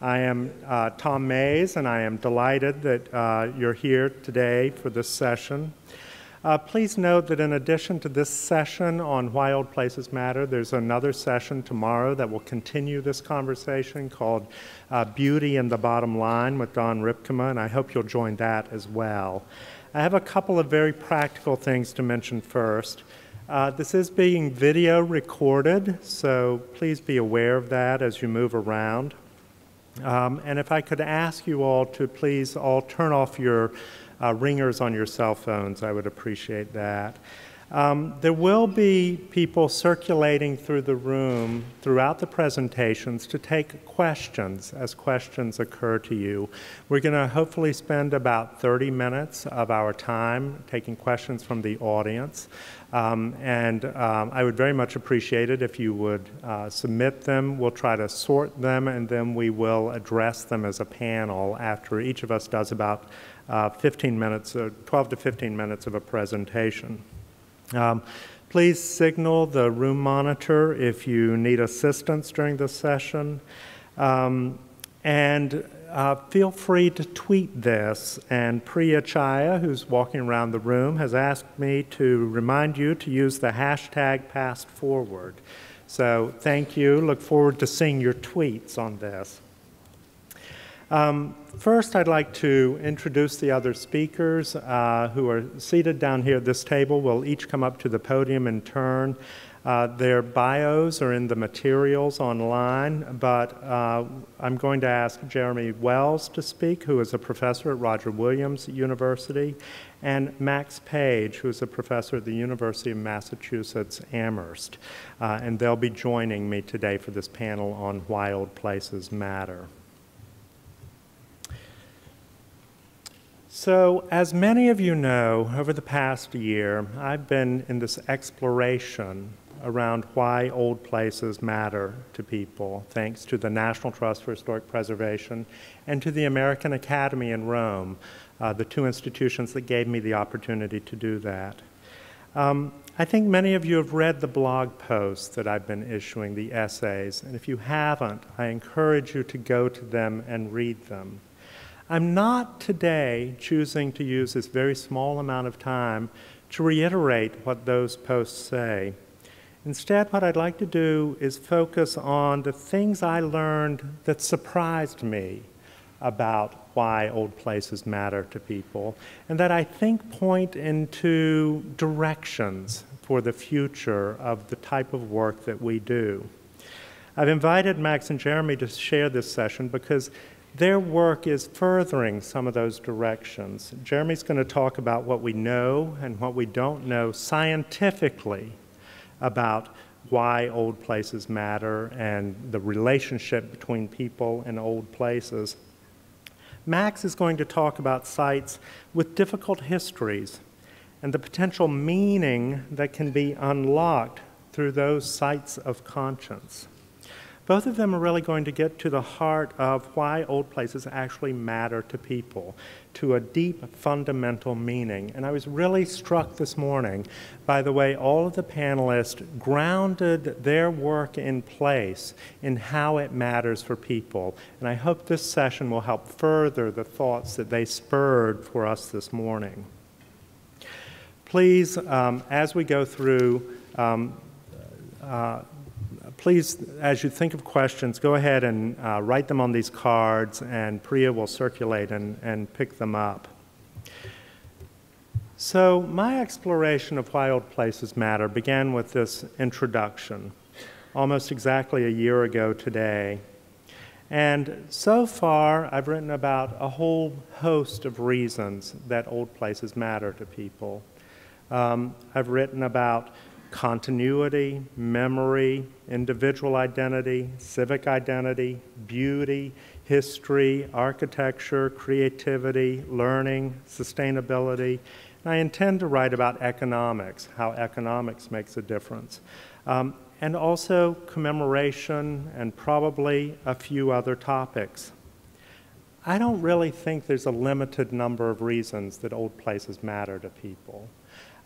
I am Tom Mays, and I am delighted that you're here today for this session. Please note that in addition to this session on Why Old Places Matter, there's another session tomorrow that will continue this conversation called Beauty and the Bottom Line with Don Ripkema, and I hope you'll join that as well. I have a couple of very practical things to mention first. This is being video recorded, so please be aware of that as you move around. And if I could ask you all to please all turn off your ringers on your cell phones, I would appreciate that. There will be people circulating through the room throughout the presentations to take questions as questions occur to you. We're going to hopefully spend about 30 minutes of our time taking questions from the audience. I would very much appreciate it if you would submit them. We'll try to sort them, and then we will address them as a panel after each of us does about 15 minutes, 12 to 15 minutes of a presentation. Please signal the room monitor if you need assistance during the session. Feel free to tweet this. And Priya Chaya, who's walking around the room, has asked me to remind you to use the hashtag PastForward. So thank you. Look forward to seeing your tweets on this. First, I'd like to introduce the other speakers who are seated down here at this table. We'll each come up to the podium in turn. Their bios are in the materials online, but I'm going to ask Jeremy Wells to speak, who is a professor at Roger Williams University, and Max Page, who is a professor at the University of Massachusetts Amherst. And they'll be joining me today for this panel on Why Old Places Matter. So, as many of you know, over the past year, I've been in this exploration around why old places matter to people, thanks to the National Trust for Historic Preservation and to the American Academy in Rome, the two institutions that gave me the opportunity to do that. I think many of you have read the blog posts that I've been issuing, the essays, and if you haven't, I encourage you to go to them and read them. I'm not today choosing to use this very small amount of time to reiterate what those posts say. Instead, what I'd like to do is focus on the things I learned that surprised me about why old places matter to people, and that I think point into directions for the future of the type of work that we do. I've invited Max and Jeremy to share this session because their work is furthering some of those directions. Jeremy's going to talk about what we know and what we don't know scientifically about why old places matter and the relationship between people and old places. Max is going to talk about sites with difficult histories and the potential meaning that can be unlocked through those sites of conscience. Both of them are really going to get to the heart of why old places actually matter to people, to a deep fundamental meaning. And I was really struck this morning by the way all of the panelists grounded their work in place in how it matters for people. And I hope this session will help further the thoughts that they spurred for us this morning. Please, as we go through, please, as you think of questions, go ahead and write them on these cards, and Priya will circulate and pick them up. So my exploration of why old places matter began with this introduction, almost exactly a year ago today. And so far, I've written about a whole host of reasons that old places matter to people. I've written about continuity, memory, individual identity, civic identity, beauty, history, architecture, creativity, learning, sustainability. And I intend to write about economics, how economics makes a difference. And also commemoration and probably a few other topics. I don't really think there's a limited number of reasons that old places matter to people.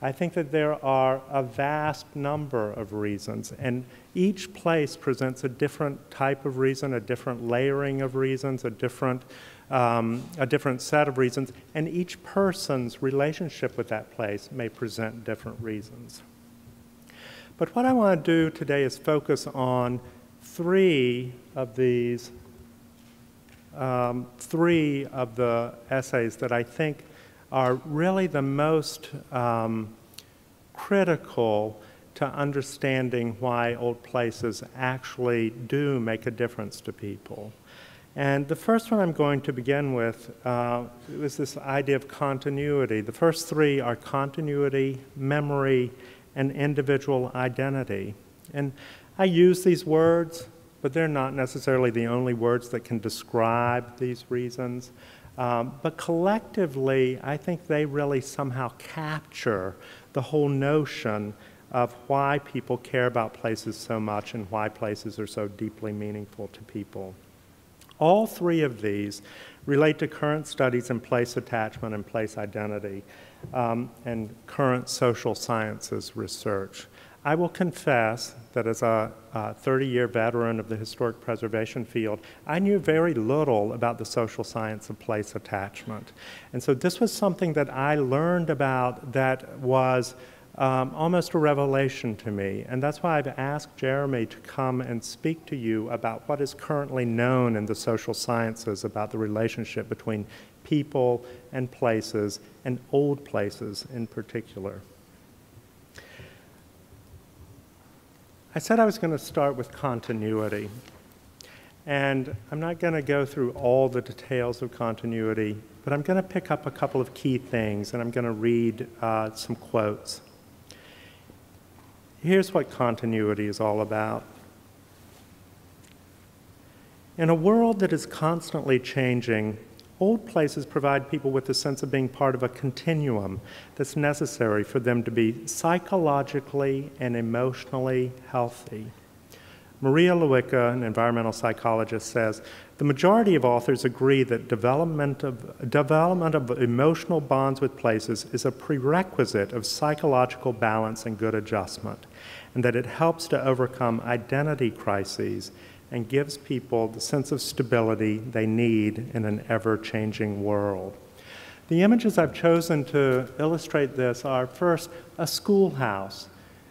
I think that there are a vast number of reasons, and each place presents a different type of reason, a different layering of reasons, a different set of reasons, and each person's relationship with that place may present different reasons. But what I want to do today is focus on three of the essays that I think are really the most critical to understanding why old places actually do make a difference to people. And the first one I'm going to begin with is this idea of continuity. The first three are continuity, memory, and individual identity. And I use these words, but they're not necessarily the only words that can describe these reasons. But collectively, I think they really somehow capture the whole notion of why people care about places so much and why places are so deeply meaningful to people. All three of these relate to current studies in place attachment and place identity and current social sciences research. I will confess that as a 30-year veteran of the historic preservation field, I knew very little about the social science of place attachment. And so this was something that I learned about that was almost a revelation to me. And that's why I've asked Jeremy to come and speak to you about what is currently known in the social sciences about the relationship between people and places, and old places in particular. I said I was going to start with continuity, and I'm not going to go through all the details of continuity, but I'm going to pick up a couple of key things, and I'm going to read some quotes. Here's what continuity is all about. In a world that is constantly changing, old places provide people with a sense of being part of a continuum that's necessary for them to be psychologically and emotionally healthy. Maria Lewicka, an environmental psychologist, says, the majority of authors agree that development of emotional bonds with places is a prerequisite of psychological balance and good adjustment, and that it helps to overcome identity crises and gives people the sense of stability they need in an ever-changing world. The images I've chosen to illustrate this are, first, a schoolhouse.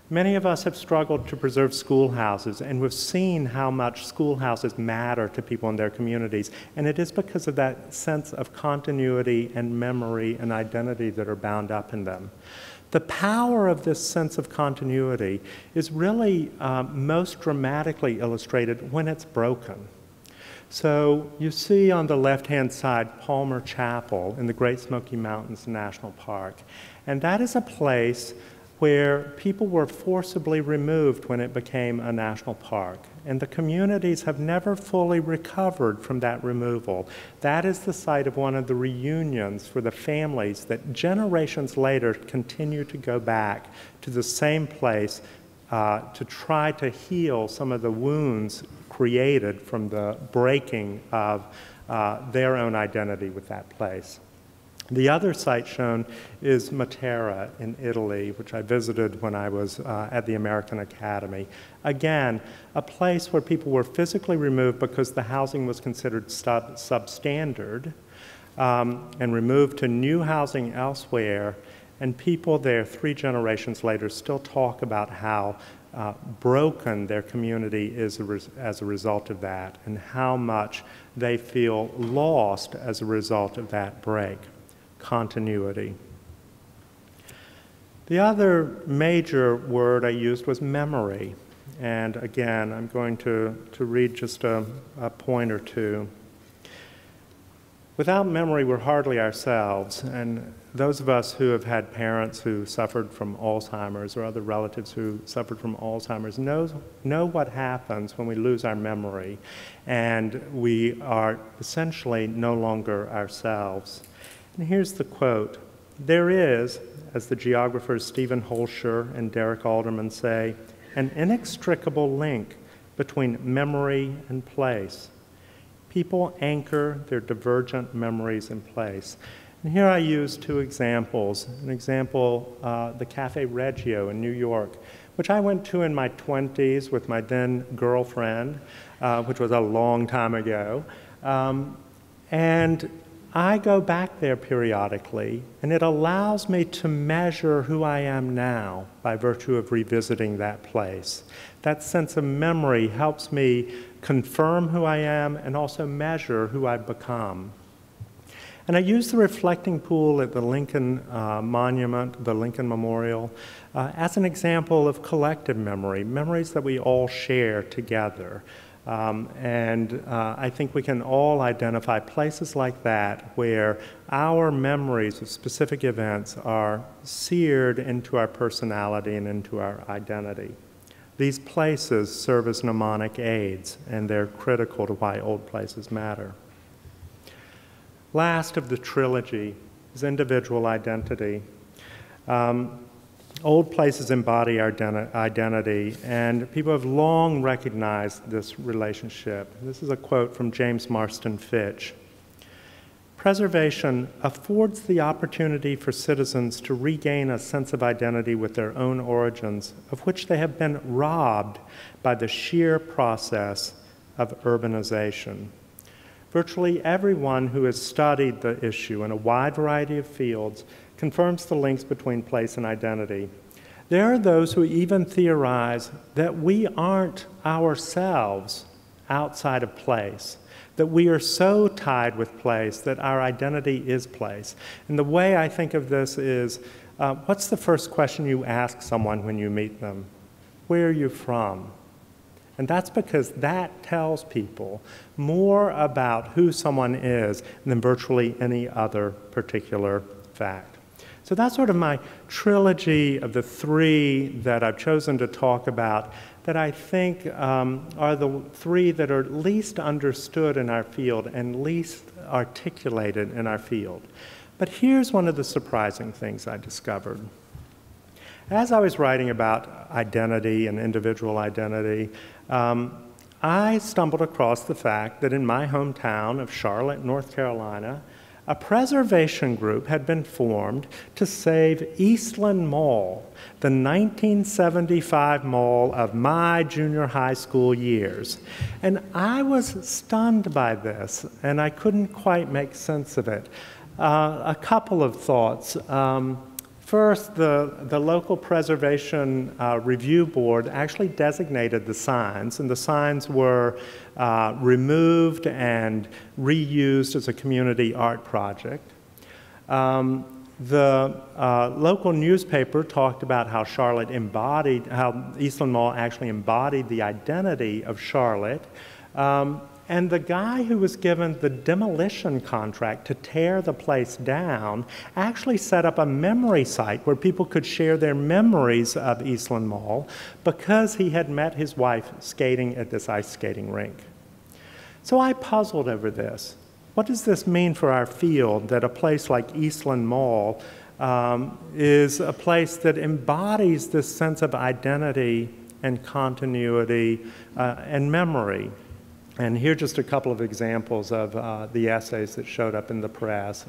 Many of us have struggled to preserve schoolhouses, and we've seen how much schoolhouses matter to people in their communities, and it is because of that sense of continuity and memory and identity that are bound up in them. The power of this sense of continuity is really most dramatically illustrated when it's broken. So you see on the left-hand side Palmer Chapel in the Great Smoky Mountains National Park, and that is a place where people were forcibly removed when it became a national park. And the communities have never fully recovered from that removal. That is the site of one of the reunions for the families that generations later continue to go back to the same place to try to heal some of the wounds created from the breaking of their own identity with that place. The other site shown is Matera in Italy, which I visited when I was at the American Academy. Again, a place where people were physically removed because the housing was considered substandard and removed to new housing elsewhere, and people there 3 generations later still talk about how broken their community is as a result of that and how much they feel lost as a result of that break. Continuity. The other major word I used was memory. And again, I'm going to read just a point or two. Without memory, we're hardly ourselves. And those of us who have had parents who suffered from Alzheimer's or other relatives who suffered from Alzheimer's know what happens when we lose our memory and we are essentially no longer ourselves. And here's the quote. There is, as the geographers Stephen Holscher and Derek Alderman say, an inextricable link between memory and place. People anchor their divergent memories in place. And here I use two examples. An example, the Cafe Reggio in New York, which I went to in my 20s with my then girlfriend, which was a long time ago. And I go back there periodically, and it allows me to measure who I am now by virtue of revisiting that place. That sense of memory helps me confirm who I am and also measure who I've become. And I use the reflecting pool at the Lincoln Monument, the Lincoln Memorial, as an example of collective memory, memories that we all share together. I think we can all identify places like that where our memories of specific events are seared into our personality and into our identity. These places serve as mnemonic aids, and they're critical to why old places matter. Last of the trilogy is individual identity. Old places embody our identity, and people have long recognized this relationship. This is a quote from James Marston Fitch. Preservation affords the opportunity for citizens to regain a sense of identity with their own origins, of which they have been robbed by the sheer process of urbanization. Virtually everyone who has studied the issue in a wide variety of fields confirms the links between place and identity. There are those who even theorize that we aren't ourselves outside of place, that we are so tied with place that our identity is place. And the way I think of this is, what's the first question you ask someone when you meet them? Where are you from? And that's because that tells people more about who someone is than virtually any other particular fact. So that's sort of my trilogy of the three that I've chosen to talk about that I think are the three that are least understood in our field and least articulated in our field. But here's one of the surprising things I discovered. As I was writing about identity and individual identity, I stumbled across the fact that in my hometown of Charlotte, North Carolina, a preservation group had been formed to save Eastland Mall, the 1975 mall of my junior high school years. And I was stunned by this, and I couldn't quite make sense of it. A couple of thoughts. First, the local preservation review board actually designated the signs, and the signs were removed and reused as a community art project. The local newspaper talked about how how Eastland Mall actually embodied the identity of Charlotte. And the guy who was given the demolition contract to tear the place down actually set up a memory site where people could share their memories of Eastland Mall because he had met his wife skating at this ice skating rink. So I puzzled over this. What does this mean for our field that a place like Eastland Mall is a place that embodies this sense of identity and continuity and memory? And here are just a couple of examples of the essays that showed up in the press,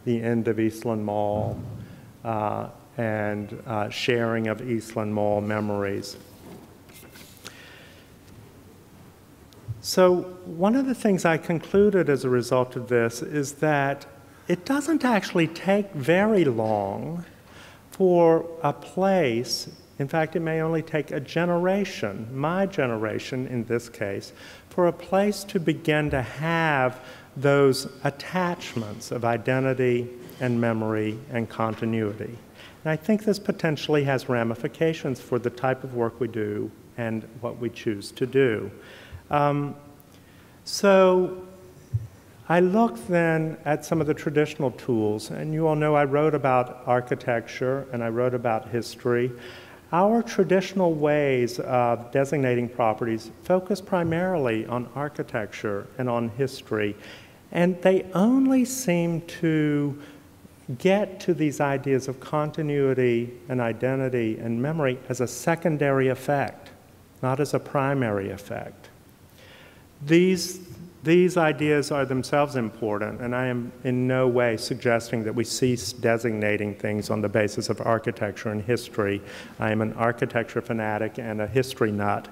the end of Eastland Mall, and sharing of Eastland Mall memories. So one of the things I concluded as a result of this is that it doesn't actually take very long for a place, in fact, it may only take a generation, my generation in this case, for a place to begin to have those attachments of identity and memory and continuity. And I think this potentially has ramifications for the type of work we do and what we choose to do. So I looked then at some of the traditional tools, and you all know I wrote about architecture and I wrote about history. Our traditional ways of designating properties focus primarily on architecture and on history, and they only seem to get to these ideas of continuity and identity and memory as a secondary effect, not as a primary effect. These ideas are themselves important, and I am in no way suggesting that we cease designating things on the basis of architecture and history. I am an architecture fanatic and a history nut,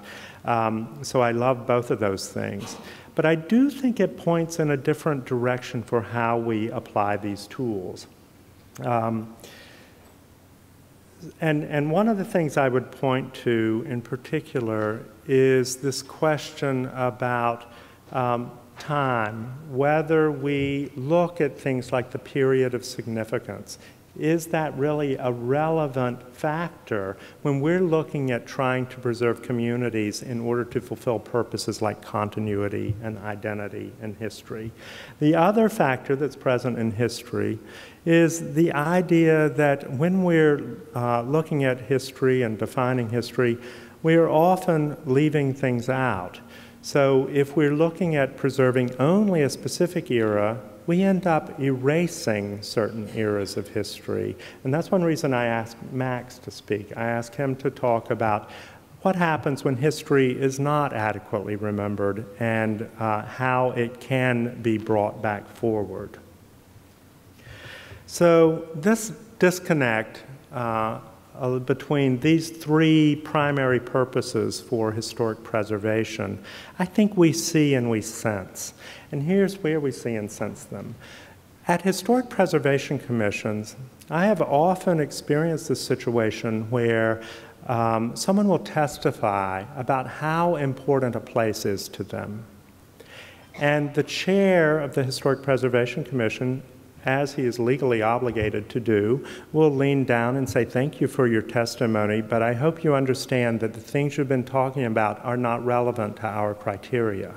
so I love both of those things. But I do think it points in a different direction for how we apply these tools. And one of the things I would point to in particular is this question about time, whether we look at things like the period of significance. Is that really a relevant factor when we're looking at trying to preserve communities in order to fulfill purposes like continuity and identity and history? The other factor that's present in history is the idea that when we're looking at history and defining history, we are often leaving things out. So if we're looking at preserving only a specific era, we end up erasing certain eras of history. And that's one reason I asked Max to speak. I asked him to talk about what happens when history is not adequately remembered and how it can be brought back forward. So this disconnect between these three primary purposes for historic preservation, I think we see and we sense. And here's where we see and sense them. At historic preservation commissions, I have often experienced this situation where someone will testify about how important a place is to them. And the chair of the Historic Preservation Commission, as he is legally obligated to do, will lean down and say, "Thank you for your testimony, but I hope you understand that the things you've been talking about are not relevant to our criteria."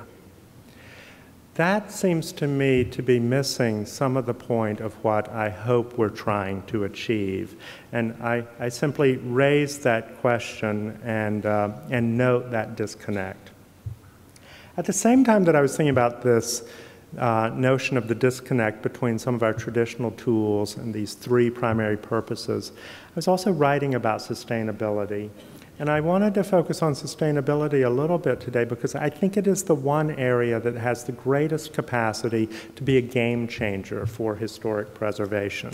That seems to me to be missing some of the point of what I hope we're trying to achieve. And I simply raise that question and note that disconnect. At the same time that I was thinking about this notion of the disconnect between some of our traditional tools and these three primary purposes, I was also writing about sustainability. And I wanted to focus on sustainability a little bit today because I think it is the one area that has the greatest capacity to be a game changer for historic preservation.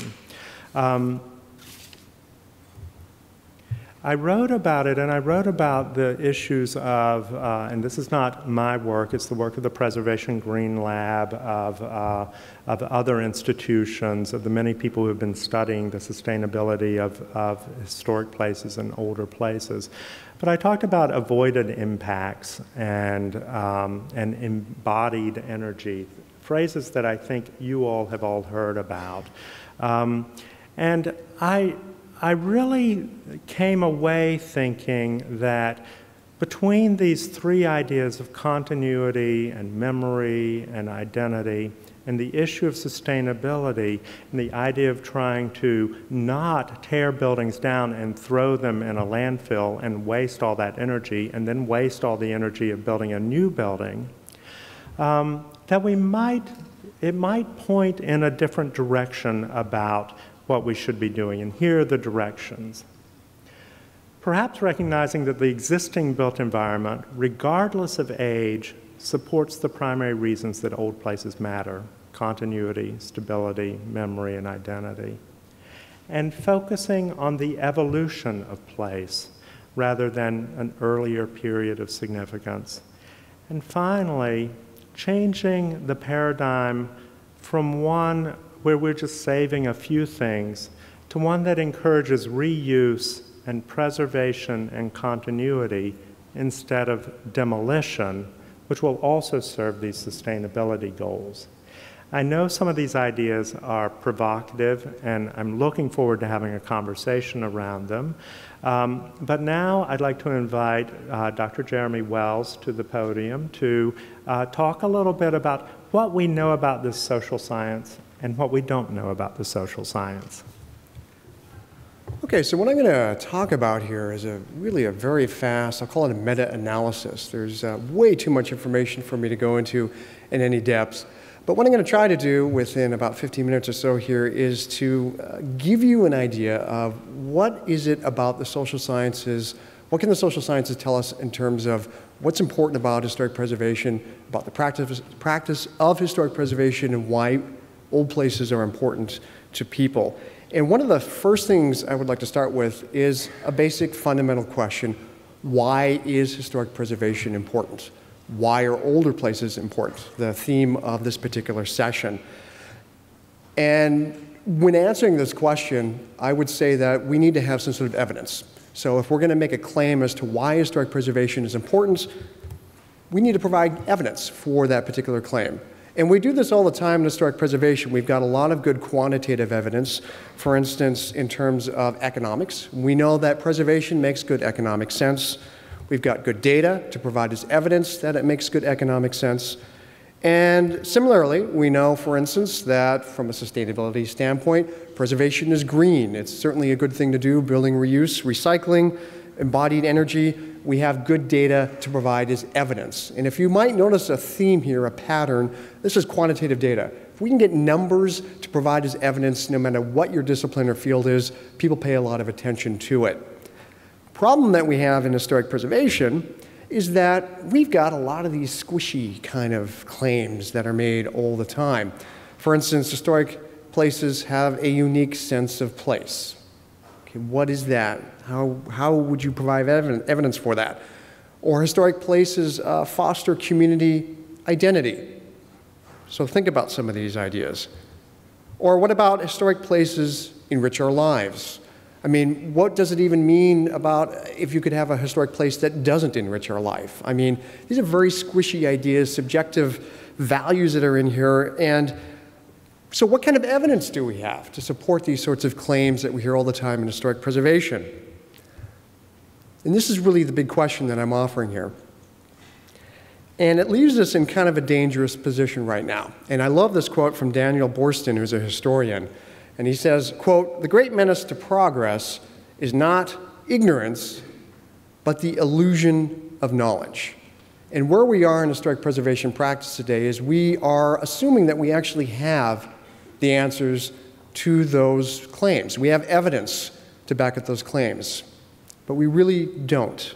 I wrote about it, and I wrote about the issues of, and this is not my work, it's the work of the Preservation Green Lab, of other institutions, of the many people who have been studying the sustainability of historic places and older places. But I talked about avoided impacts and embodied energy, phrases that I think you all have all heard about. And I really came away thinking that between these three ideas of continuity and memory and identity and the issue of sustainability and the idea of trying to not tear buildings down and throw them in a landfill and waste all that energy and then waste all the energy of building a new building, that it might point in a different direction about what we should be doing, and here are the directions. Perhaps recognizing that the existing built environment, regardless of age, supports the primary reasons that old places matter: continuity, stability, memory, and identity. And focusing on the evolution of place rather than an earlier period of significance. And finally, changing the paradigm from one where we're just saving a few things to one that encourages reuse and preservation and continuity instead of demolition, which will also serve these sustainability goals. I know some of these ideas are provocative, and I'm looking forward to having a conversation around them. But now I'd like to invite Dr. Jeremy Wells to the podium to talk a little bit about what we know about this social science and what we don't know about the social science. Okay, so what I'm going to talk about here is really a very fast, I'll call it a meta-analysis. There's way too much information for me to go into in any depth. But what I'm going to try to do within about 15 minutes or so here is to give you an idea of what is it about the social sciences What can the social sciences tell us in terms of what's important about historic preservation, about the practice of historic preservation, and why old places are important to people? And one of the first things I would like to start with is a basic fundamental question. Why is historic preservation important? Why are older places important? The theme of this particular session. And when answering this question, I would say that we need to have some sort of evidence. So if we're going to make a claim as to why historic preservation is important, we need to provide evidence for that particular claim. And we do this all the time in historic preservation. We've got a lot of good quantitative evidence. For instance, in terms of economics, we know that preservation makes good economic sense. We've got good data to provide as evidence that it makes good economic sense. And similarly, we know, for instance, that from a sustainability standpoint, preservation is green. It's certainly a good thing to do, building reuse, recycling, embodied energy. We have good data to provide as evidence. And if you might notice a theme here, a pattern, this is quantitative data. If we can get numbers to provide as evidence, no matter what your discipline or field is, people pay a lot of attention to it. Problem that we have in historic preservation is that we've got a lot of these squishy kind of claims that are made all the time. For instance, historic places have a unique sense of place. Okay, what is that? How would you provide evidence for that? Or historic places foster community identity. So think about some of these ideas. Or what about historic places enrich our lives? I mean, what does it even mean about if you could have a historic place that doesn't enrich our life? I mean, these are very squishy ideas, subjective values that are in here. And so what kind of evidence do we have to support these sorts of claims that we hear all the time in historic preservation? And this is really the big question that I'm offering here. And it leaves us in kind of a dangerous position right now. And I love this quote from Daniel Boorstin, who's a historian. And he says, quote, "The great menace to progress is not ignorance, but the illusion of knowledge." And where we are in historic preservation practice today is we are assuming that we actually have the answers to those claims. We have evidence to back up those claims, but we really don't.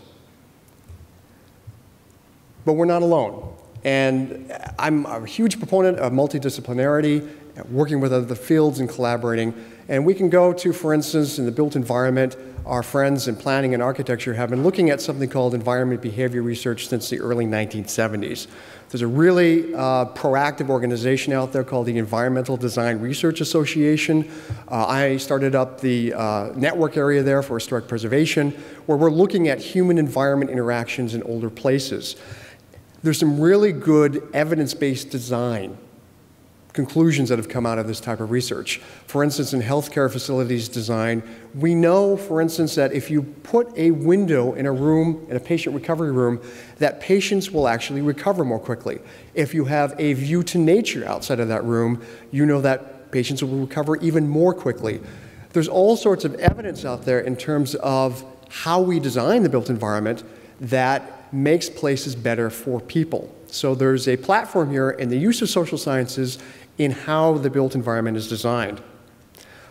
But we're not alone. And I'm a huge proponent of multidisciplinarity, working with other fields and collaborating. And we can go to, for instance, in the built environment, our friends in planning and architecture have been looking at something called environment behavior research since the early 1970s. There's a really proactive organization out there called the Environmental Design Research Association. I started up the network area there for historic preservation, where we're looking at human-environment interactions in older places. There's some really good evidence-based design conclusions that have come out of this type of research. For instance, in healthcare facilities design, we know, for instance, that if you put a window in a room, in a patient recovery room, that patients will actually recover more quickly. If you have a view to nature outside of that room, you know that patients will recover even more quickly. There's all sorts of evidence out there in terms of how we design the built environment that makes places better for people. So there's a platform here in the use of social sciences in how the built environment is designed.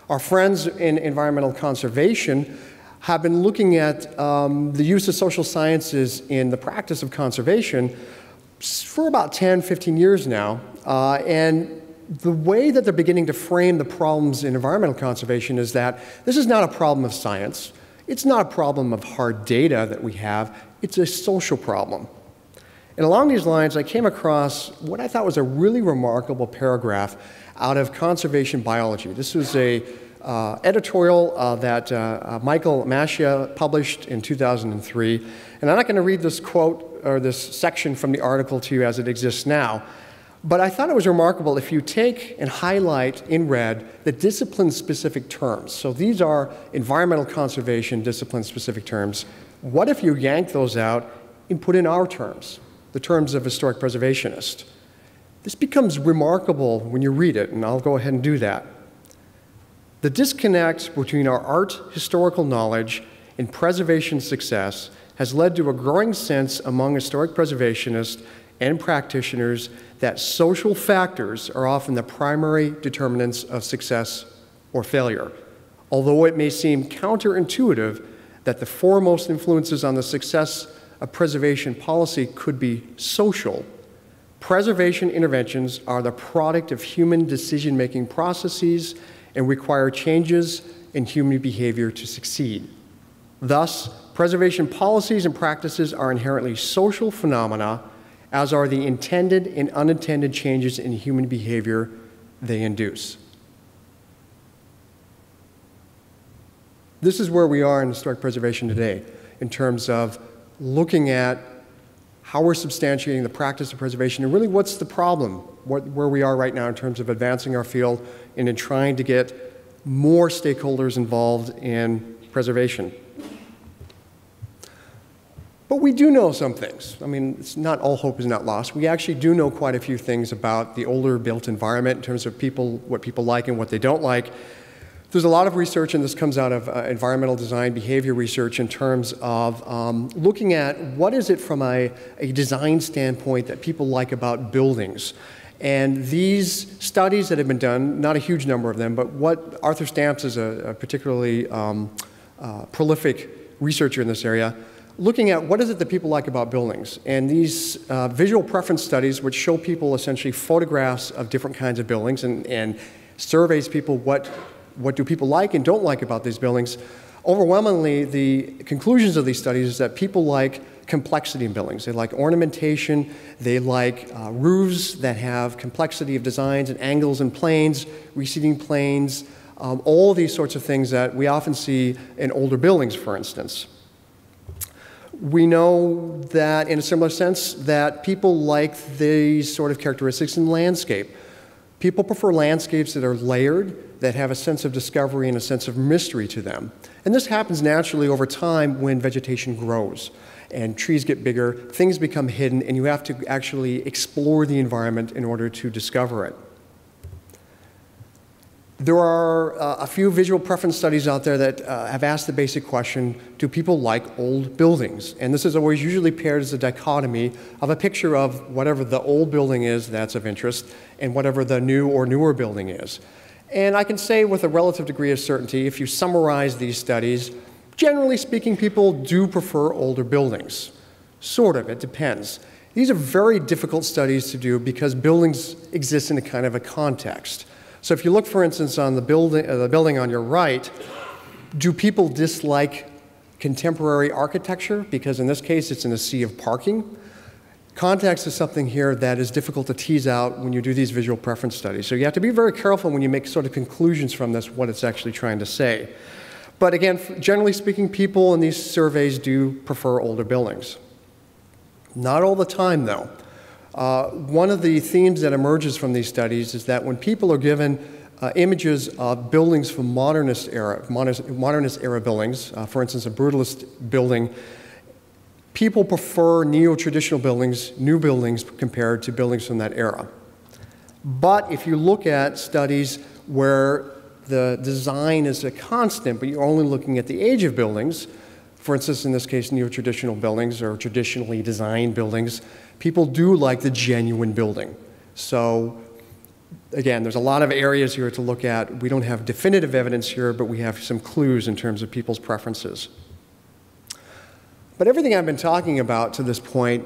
Our friends in environmental conservation have been looking at the use of social sciences in the practice of conservation for about 10, 15 years now. And the way that they're beginning to frame the problems in environmental conservation is that this is not a problem of science. It's not a problem of hard data that we have. It's a social problem. And along these lines, I came across what I thought was a really remarkable paragraph out of Conservation Biology. This was a editorial that Michael Maschia published in 2003. And I'm not going to read this quote or this section from the article to you as it exists now, but I thought it was remarkable if you take and highlight in red the discipline-specific terms. So these are environmental conservation discipline-specific terms. What if you yank those out and put in our terms, the terms of historic preservationist? This becomes remarkable when you read it, and I'll go ahead and do that. The disconnect between our art historical knowledge and preservation success has led to a growing sense among historic preservationists and practitioners that social factors are often the primary determinants of success or failure. Although it may seem counterintuitive, that the foremost influences on the success of preservation policy could be social, preservation interventions are the product of human decision-making processes and require changes in human behavior to succeed. Thus, preservation policies and practices are inherently social phenomena, as are the intended and unintended changes in human behavior they induce. This is where we are in historic preservation today in terms of looking at how we're substantiating the practice of preservation and really what's the problem, where we are right now in terms of advancing our field and in trying to get more stakeholders involved in preservation. But we do know some things. I mean, it's not all hope is not lost. We actually do know quite a few things about the older built environment in terms of people, what people like and what they don't like. There's a lot of research, and this comes out of environmental design behavior research in terms of looking at what is it from a design standpoint that people like about buildings. And these studies that have been done, not a huge number of them, but what Arthur Stamps is a particularly prolific researcher in this area, looking at what is it that people like about buildings. And these visual preference studies, which show people essentially photographs of different kinds of buildings and surveys people what do people like and don't like about these buildings. Overwhelmingly, the conclusions of these studies is that people like complexity in buildings. They like ornamentation, they like roofs that have complexity of designs and angles and planes, receding planes, all these sorts of things that we often see in older buildings, for instance. We know that, in a similar sense, that people like these sort of characteristics in landscape. People prefer landscapes that are layered, that have a sense of discovery and a sense of mystery to them. And this happens naturally over time when vegetation grows and trees get bigger, things become hidden, and you have to actually explore the environment in order to discover it. There are a few visual preference studies out there that have asked the basic question, do people like old buildings? And this is always usually paired as a dichotomy of a picture of whatever the old building is that's of interest and whatever the new or newer building is. And I can say with a relative degree of certainty, if you summarize these studies, generally speaking, people do prefer older buildings. Sort of, it depends. These are very difficult studies to do because buildings exist in a kind of a context. So if you look, for instance, on the building on your right, do people dislike contemporary architecture? Because in this case, it's in a sea of parking. Context is something here that is difficult to tease out when you do these visual preference studies. So you have to be very careful when you make sort of conclusions from this, what it's actually trying to say. But again, generally speaking, people in these surveys do prefer older buildings. Not all the time, though. One of the themes that emerges from these studies is that when people are given images of buildings from modernist era buildings, for instance, a brutalist building, people prefer neo-traditional buildings, new buildings, compared to buildings from that era. But if you look at studies where the design is a constant, but you're only looking at the age of buildings, for instance, in this case, neo-traditional buildings or traditionally designed buildings, people do like the genuine building. So again, there's a lot of areas here to look at. We don't have definitive evidence here, but we have some clues in terms of people's preferences. But everything I've been talking about to this point,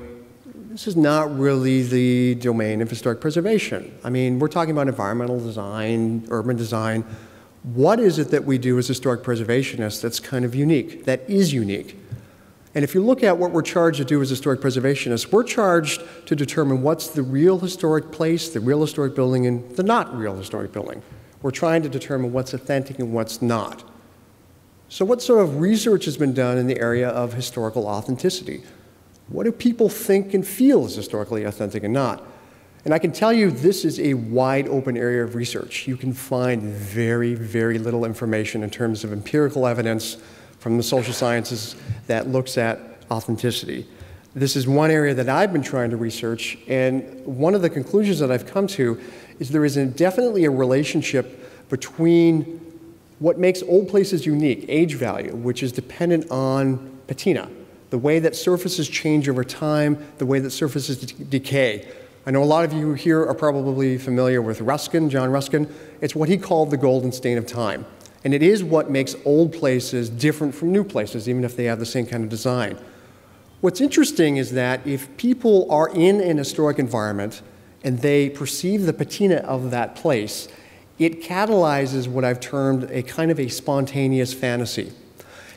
this is not really the domain of historic preservation. I mean, we're talking about environmental design, urban design. What is it that we do as historic preservationists that's kind of unique, that is unique? And if you look at what we're charged to do as historic preservationists, we're charged to determine what's the real historic place, the real historic building, and the not real historic building. We're trying to determine what's authentic and what's not. So what sort of research has been done in the area of historical authenticity? What do people think and feel is historically authentic and not? And I can tell you this is a wide open area of research. You can find very, very little information in terms of empirical evidence from the social sciences that looks at authenticity. This is one area that I've been trying to research, and one of the conclusions that I've come to is there is definitely a relationship between what makes old places unique, age value, which is dependent on patina, the way that surfaces change over time, the way that surfaces decay. I know a lot of you here are probably familiar with Ruskin, John Ruskin. It's what he called the golden stain of time. And it is what makes old places different from new places, even if they have the same kind of design. What's interesting is that if people are in an historic environment and they perceive the patina of that place, it catalyzes what I've termed a kind of a spontaneous fantasy.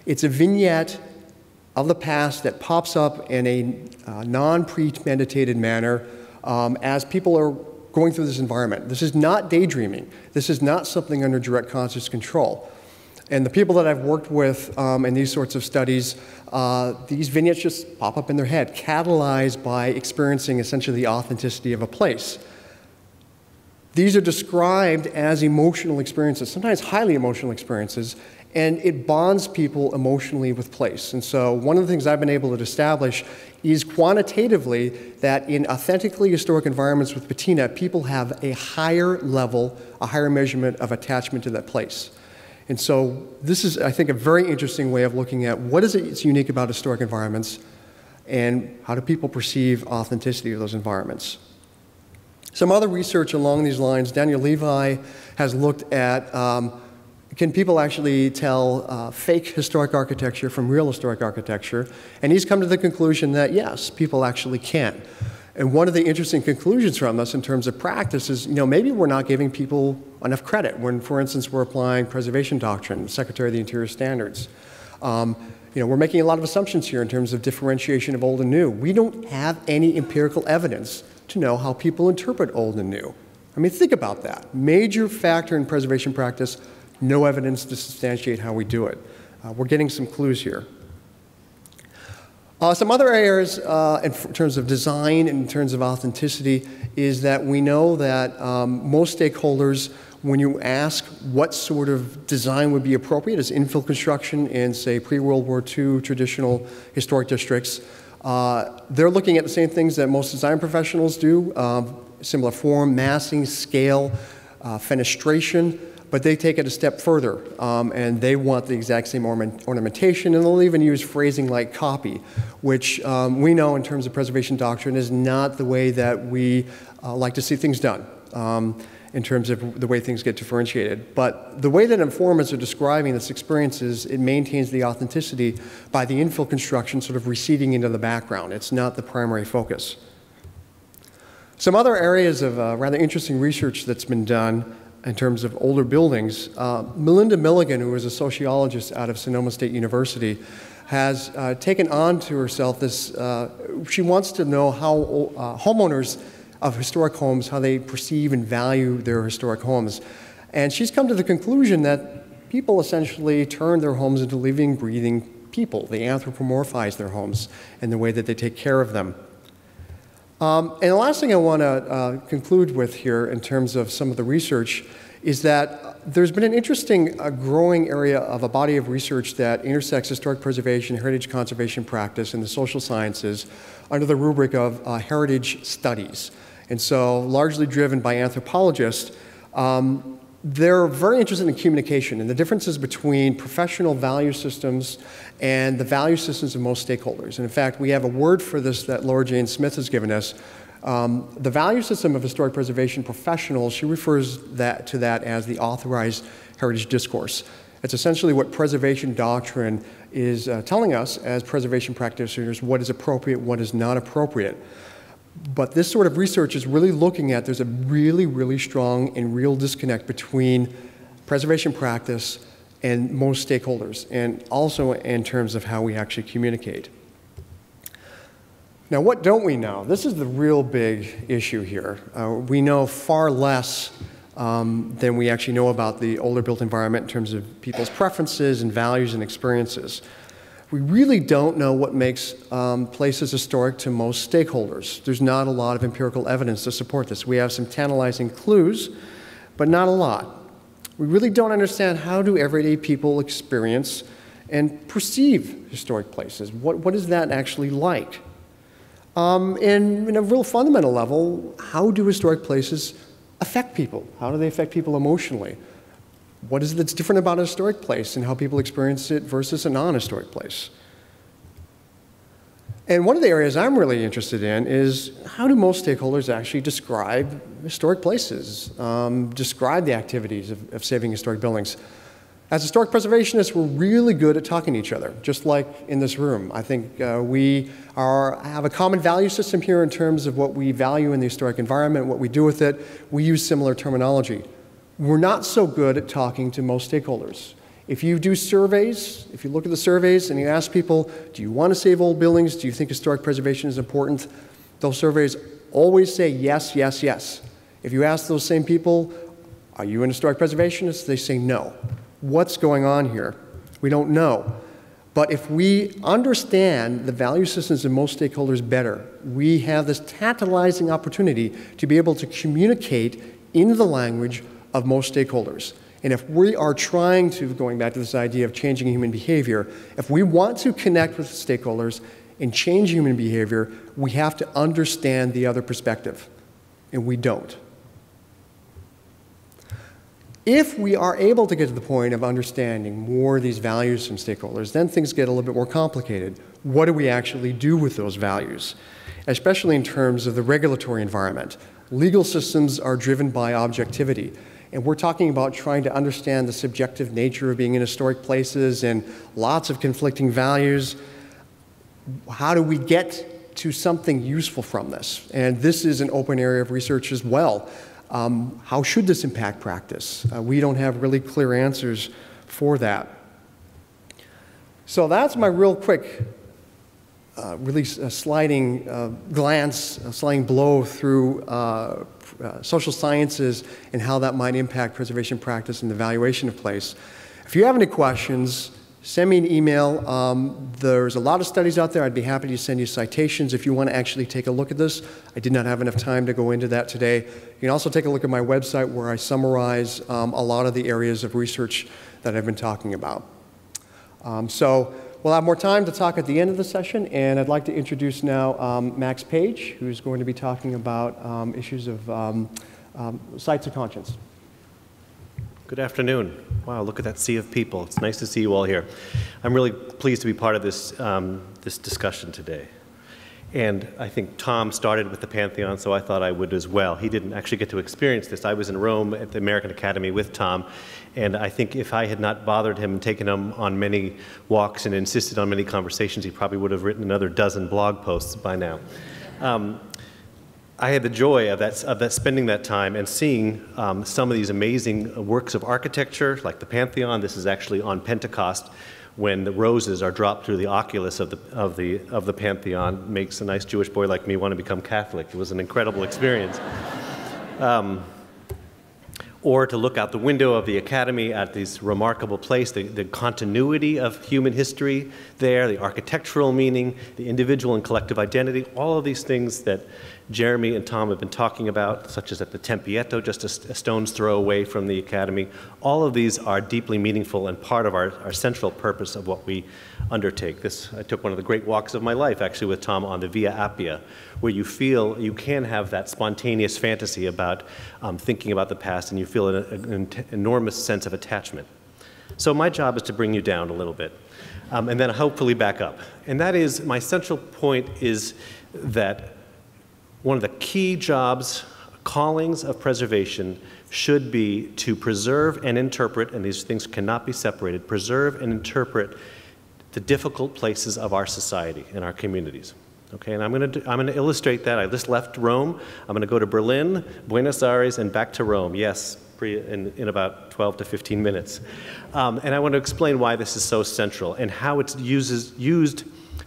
It's a vignette of the past that pops up in a non-premeditated manner as people are going through this environment. This is not daydreaming. This is not something under direct conscious control. And the people that I've worked with in these sorts of studies, these vignettes just pop up in their head, catalyzed by experiencing essentially the authenticity of a place. These are described as emotional experiences, sometimes highly emotional experiences, and it bonds people emotionally with place. And so one of the things I've been able to establish is quantitatively that in authentically historic environments with patina, people have a higher level, a higher measurement of attachment to that place. And so this is, I think, a very interesting way of looking at what is it that's unique about historic environments and how do people perceive authenticity of those environments. Some other research along these lines, Daniel Levi has looked at can people actually tell fake historic architecture from real historic architecture? And he's come to the conclusion that yes, people actually can. And one of the interesting conclusions from this in terms of practice is, maybe we're not giving people enough credit when, for instance, we're applying preservation doctrine, Secretary of the Interior standards. We're making a lot of assumptions here in terms of differentiation of old and new. We don't have any empirical evidence to know how people interpret old and new. I mean, think about that. Major factor in preservation practice, no evidence to substantiate how we do it. We're getting some clues here. Some other areas in terms of design and in terms of authenticity is that we know that most stakeholders, when you ask what sort of design would be appropriate as infill construction in, say, pre-World War II traditional historic districts, they're looking at the same things that most design professionals do, similar form, massing, scale, fenestration, but they take it a step further, and they want the exact same ornamentation, and they'll even use phrasing like copy, which we know in terms of preservation doctrine is not the way that we like to see things done in terms of the way things get differentiated. But the way that informants are describing this experience is it maintains the authenticity by the infill construction sort of receding into the background. It's not the primary focus. Some other areas of rather interesting research that's been done in terms of older buildings, Melinda Milligan, who is a sociologist out of Sonoma State University, has taken on to herself this, she wants to know how homeowners of historic homes, how they perceive and value their historic homes. And she's come to the conclusion that people essentially turn their homes into living, breathing people. They anthropomorphize their homes in the way that they take care of them. And the last thing I want to conclude with here in terms of some of the research is that there's been an interesting growing area of a body of research that intersects historic preservation, heritage conservation practice, and the social sciences under the rubric of heritage studies. And so largely driven by anthropologists, they're very interested in communication and the differences between professional value systems and the value systems of most stakeholders. And in fact, we have a word for this that Laura Jane Smith has given us. The value system of historic preservation professionals, she refers to that as the authorized heritage discourse. It's essentially what preservation doctrine is telling us as preservation practitioners, what is appropriate, what is not appropriate. But this sort of research is really looking at, there's a really, really strong and real disconnect between preservation practice and most stakeholders, and also in terms of how we actually communicate. Now, what don't we know? This is the real big issue here. We know far less than we actually know about the older built environment in terms of people's preferences and values and experiences. We really don't know what makes places historic to most stakeholders. There's not a lot of empirical evidence to support this. We have some tantalizing clues, but not a lot. We really don't understand how do everyday people experience and perceive historic places. What is that actually like? And in a real fundamental level, how do historic places affect people? How do they affect people emotionally? What is it that's different about a historic place and how people experience it versus a non-historic place? And one of the areas I'm really interested in is how do most stakeholders actually describe historic places, describe the activities of saving historic buildings? As historic preservationists, we're really good at talking to each other, just like in this room. I think we have a common value system here in terms of what we value in the historic environment, what we do with it. We use similar terminology. We're not so good at talking to most stakeholders. If you do surveys, if you look at the surveys and you ask people, do you want to save old buildings? Do you think historic preservation is important? Those surveys always say yes, yes, yes. If you ask those same people, are you an historic preservationist? They say no. What's going on here? We don't know. But if we understand the value systems of most stakeholders better, we have this tantalizing opportunity to be able to communicate in the language of most stakeholders. And if we are trying to, going back to this idea of changing human behavior, if we want to connect with stakeholders and change human behavior, we have to understand the other perspective. And we don't. If we are able to get to the point of understanding more of these values from stakeholders, then things get a little bit more complicated. What do we actually do with those values? Especially in terms of the regulatory environment. Legal systems are driven by objectivity. And we're talking about trying to understand the subjective nature of being in historic places and lots of conflicting values. How do we get to something useful from this? And this is an open area of research as well. How should this impact practice? We don't have really clear answers for that. So that's my real quick, really sliding glance, a sliding blow through social sciences and how that might impact preservation practice and the evaluation of place. If you have any questions, send me an email. There's a lot of studies out there. I'd be happy to send you citations if you want to actually take a look at this. I did not have enough time to go into that today. You can also take a look at my website where I summarize a lot of the areas of research that I've been talking about. So we'll have more time to talk at the end of the session, and I'd like to introduce now Max Page, who's going to be talking about issues of sites of conscience. Good afternoon. Wow, look at that sea of people. It's nice to see you all here. I'm really pleased to be part of this, this discussion today. And I think Tom started with the Pantheon, so I thought I would as well. He didn't actually get to experience this. I was in Rome at the American Academy with Tom, and I think if I had not bothered him and taken him on many walks and insisted on many conversations, he probably would have written another dozen blog posts by now. I had the joy of spending that time and seeing some of these amazing works of architecture, like the Pantheon. This is actually on Pentecost, when the roses are dropped through the oculus of the Pantheon. Makes a nice Jewish boy like me want to become Catholic. It was an incredible experience. Or to look out the window of the Academy at this remarkable place, the continuity of human history there, the architectural meaning, the individual and collective identity, all of these things that Jeremy and Tom have been talking about, such as at the Tempietto, just a stone's throw away from the Academy. All of these are deeply meaningful and part of our central purpose of what we undertake. I took one of the great walks of my life, actually, with Tom on the Via Appia, where you feel you can have that spontaneous fantasy about thinking about the past, and you feel an enormous sense of attachment. So my job is to bring you down a little bit, and then hopefully back up. And that is, my central point is that one of the key jobs, callings of preservation should be to preserve and interpret, and these things cannot be separated, preserve and interpret the difficult places of our society and our communities. Okay, and I'm going to illustrate that. I just left Rome. I'm going to go to Berlin, Buenos Aires, and back to Rome. Yes, in about 12 to 15 minutes. And I want to explain why this is so central and how it's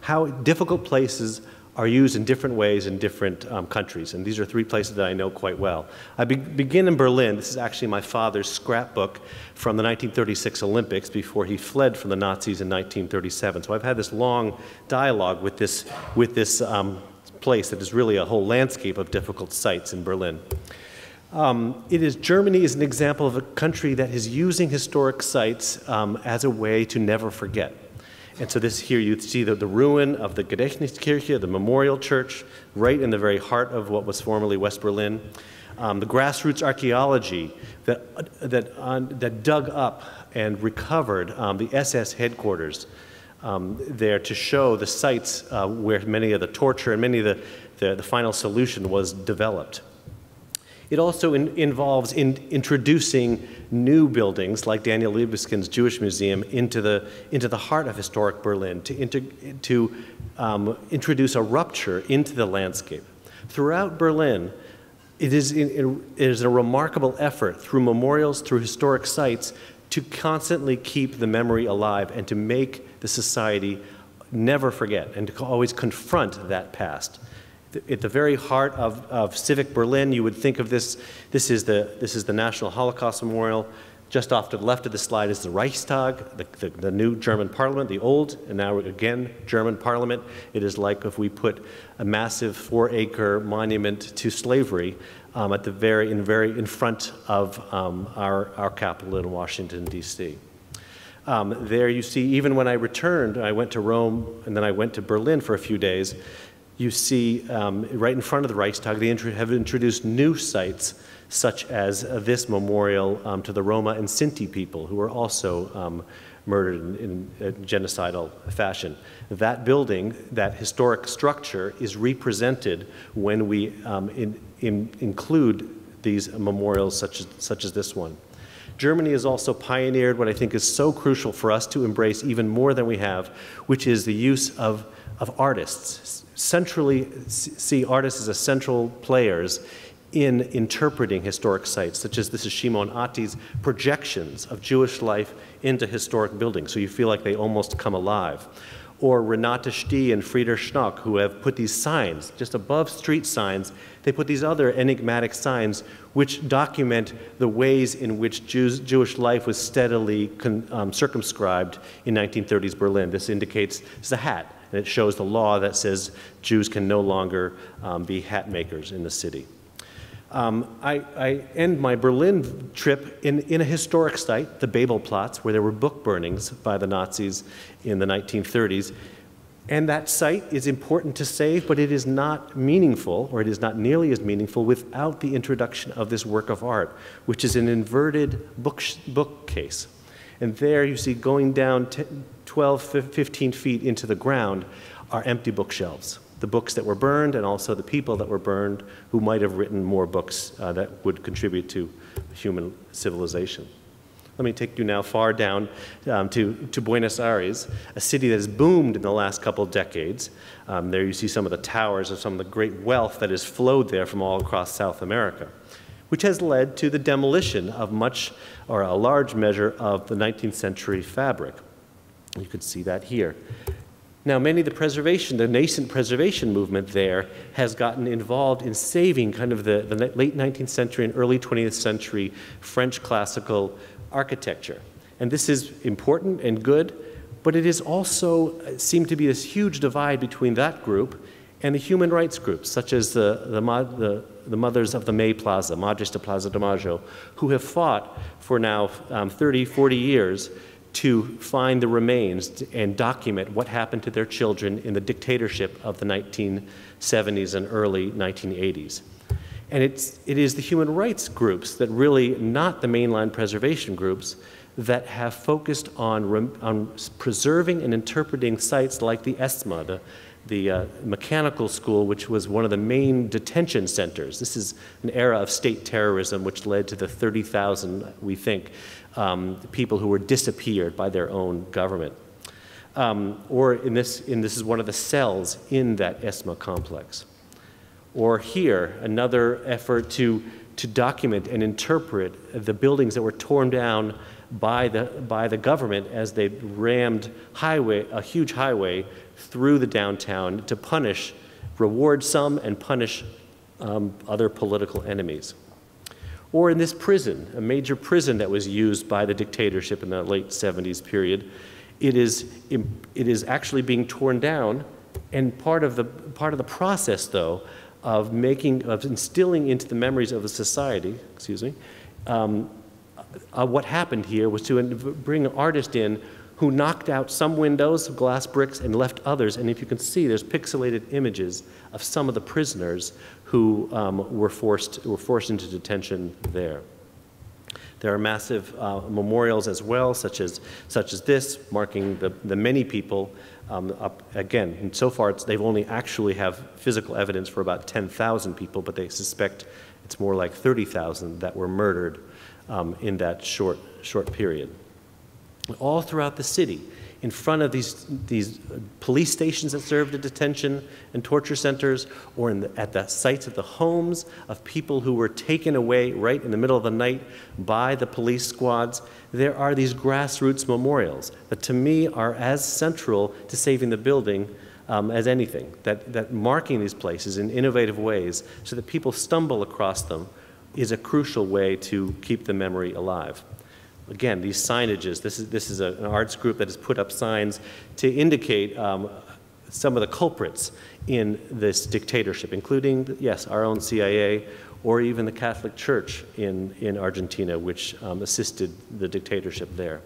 how difficult places are used in different ways in different countries. And these are three places that I know quite well. I begin in Berlin. This is actually my father's scrapbook from the 1936 Olympics before he fled from the Nazis in 1937. So I've had this long dialogue with this place that is really a whole landscape of difficult sites in Berlin. Germany is an example of a country that is using historic sites as a way to never forget. And so here you see the ruin of the Gedächtniskirche, the memorial church, right in the very heart of what was formerly West Berlin. The grassroots archaeology that dug up and recovered the SS headquarters there to show the sites where many of the torture and many of the final solution was developed. It also involves introducing new buildings like Daniel Libeskind's Jewish Museum into the heart of historic Berlin, to introduce a rupture into the landscape. Throughout Berlin, it is a remarkable effort through memorials, through historic sites, to constantly keep the memory alive and to make the society never forget and to always confront that past. At the very heart of civic Berlin, you would think of this. This is the National Holocaust Memorial. Just off to the left of the slide is the Reichstag, the new German parliament, the old, and now again, German parliament. It is like if we put a massive 4-acre monument to slavery at the very in front of our capital in Washington, D.C. There you see, even when I returned, I went to Rome and then I went to Berlin for a few days. You see right in front of the Reichstag, they have introduced new sites, such as this memorial to the Roma and Sinti people, who were also murdered in a genocidal fashion. That building, that historic structure, is represented when we include these memorials such as this one. Germany has also pioneered what I think is so crucial for us to embrace even more than we have, which is the use of artists. Centrally see artists as central players in interpreting historic sites, such as this is Shimon Atti's projections of Jewish life into historic buildings, so you feel like they almost come alive. Or Renate Stee and Frieder Schnock, who have put these signs, just above street signs, they put these other enigmatic signs which document the ways in which Jewish life was steadily circumscribed in 1930s Berlin. This indicates, it's a hat, and it shows the law that says Jews can no longer be hat makers in the city. I end my Berlin trip in a historic site, the Babelplatz, where there were book burnings by the Nazis in the 1930s. And that site is important to save, but it is not meaningful, or it is not nearly as meaningful, without the introduction of this work of art, which is an inverted bookcase. And there you see, going down 12, 15 feet into the ground, are empty bookshelves. The books that were burned, and also the people that were burned who might have written more books that would contribute to human civilization. Let me take you now far down to Buenos Aires, a city that has boomed in the last couple of decades. There you see some of the towers of some of the great wealth that has flowed there from all across South America, which has led to the demolition of much, or a large measure, of the 19th century fabric. You can see that here. Now, many of the nascent preservation movement there has gotten involved in saving kind of the late 19th century and early 20th century French classical architecture. And this is important and good, but it is also seemed to be this huge divide between that group and the human rights groups, such as the mothers of the May Plaza, Madres de Plaza de Mayo, who have fought for now 30, 40 years to find the remains and document what happened to their children in the dictatorship of the 1970s and early 1980s. And it is the human rights groups that really, not the mainline preservation groups, that have focused on preserving and interpreting sites like the ESMA, the mechanical school, which was one of the main detention centers. This is an era of state terrorism which led to the 30,000, we think, people who were disappeared by their own government. This is one of the cells in that ESMA complex. Or here, another effort to document and interpret the buildings that were torn down by the government as they rammed a huge highway through the downtown to reward some and punish other political enemies. Or in this prison, a major prison that was used by the dictatorship in the late 70s period, it is actually being torn down, and part of the process, though, of instilling into the memories of the society, what happened here was to bring an artist in who knocked out some windows, glass bricks, and left others. And if you can see, there's pixelated images of some of the prisoners who were forced into detention there. There are massive memorials as well, such as this, marking the many people. Again, and so far they've only actually have physical evidence for about 10,000 people, but they suspect It's more like 30,000 that were murdered in that short period. All throughout the city, in front of these police stations that served as detention and torture centers, or at the sites of the homes of people who were taken away right in the middle of the night by the police squads, there are these grassroots memorials that to me are as central to saving the building as anything, that marking these places in innovative ways so that people stumble across them is a crucial way to keep the memory alive. Again, these signages, this is an arts group that has put up signs to indicate some of the culprits in this dictatorship, including, yes, our own CIA, or even the Catholic Church in Argentina, which assisted the dictatorship there.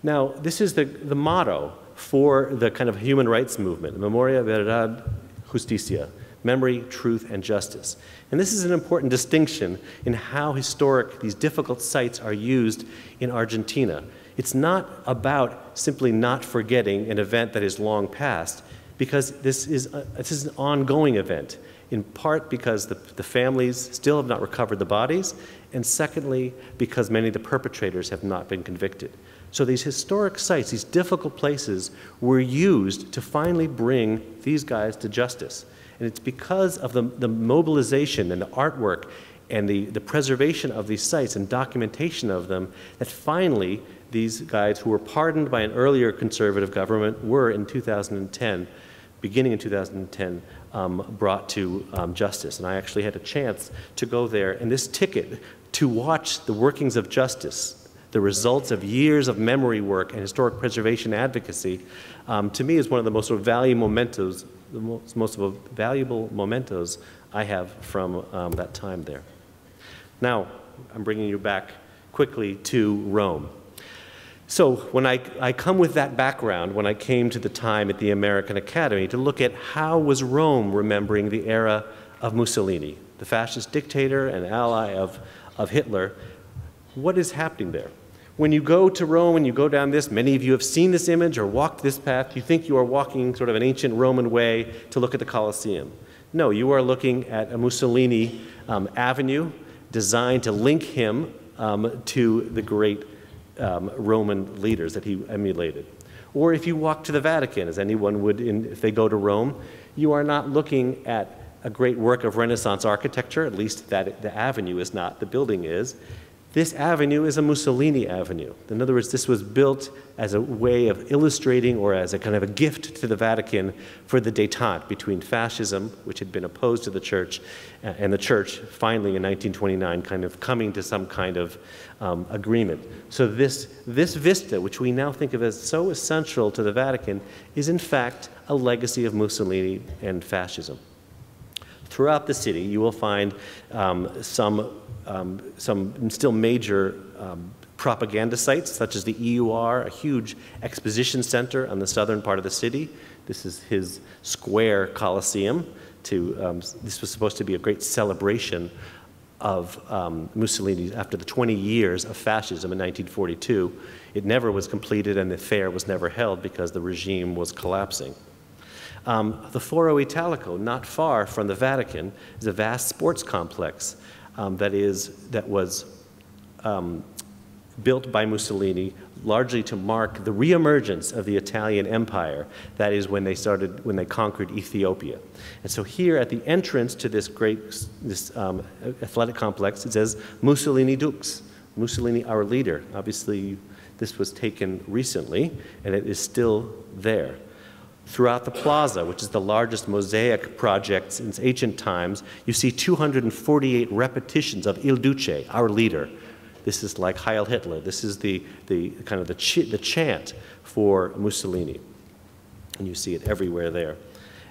Now, this is the motto for the kind of human rights movement, Memoria, Verdad, Justicia, memory, truth, and justice. And this is an important distinction in how historic these difficult sites are used in Argentina. It's not about simply not forgetting an event that is long past, because this is an ongoing event, in part because the families still have not recovered the bodies, and secondly, because many of the perpetrators have not been convicted. So these historic sites, these difficult places, were used to finally bring these guys to justice. And it's because of the mobilization and the artwork and the preservation of these sites and documentation of them that finally these guys who were pardoned by an earlier conservative government were in 2010, beginning in 2010, brought to justice. And I actually had a chance to go there, and this ticket to watch the workings of justice, the results of years of memory work and historic preservation advocacy, to me is one of the most valuable mementos I have from that time there. Now, I'm bringing you back quickly to Rome. So when I come with that background, when I came to the time at the American Academy to look at how was Rome remembering the era of Mussolini, the fascist dictator and ally of Hitler, what is happening there? When you go to Rome and you go down this, many of you have seen this image or walked this path, you think you are walking sort of an ancient Roman way to look at the Colosseum. No, you are looking at a Mussolini avenue designed to link him to the great Roman leaders that he emulated. Or if you walk to the Vatican, as anyone would if they go to Rome, you are not looking at a great work of Renaissance architecture, at least that the avenue is not, the building is. This avenue is a Mussolini avenue. In other words, this was built as a way of illustrating or as a kind of a gift to the Vatican for the détente between fascism, which had been opposed to the church, and the church finally in 1929 kind of coming to some kind of agreement. So this vista, which we now think of as so essential to the Vatican, is in fact a legacy of Mussolini and fascism. Throughout the city, you will find some still major propaganda sites, such as the EUR, a huge exposition center on the southern part of the city. This is his square Colosseum. This was supposed to be a great celebration of Mussolini after the 20 years of fascism in 1942. It never was completed, and the fair was never held because the regime was collapsing. The Foro Italico, not far from the Vatican, is a vast sports complex that was built by Mussolini largely to mark the reemergence of the Italian Empire. That is when they conquered Ethiopia. And so here at the entrance to this athletic complex, it says Mussolini Dux, Mussolini our leader. Obviously, this was taken recently, and it is still there. Throughout the plaza, which is the largest mosaic project since ancient times, you see 248 repetitions of Il Duce, our leader. This is like Heil Hitler. This is the kind of the chant for Mussolini, and you see it everywhere there.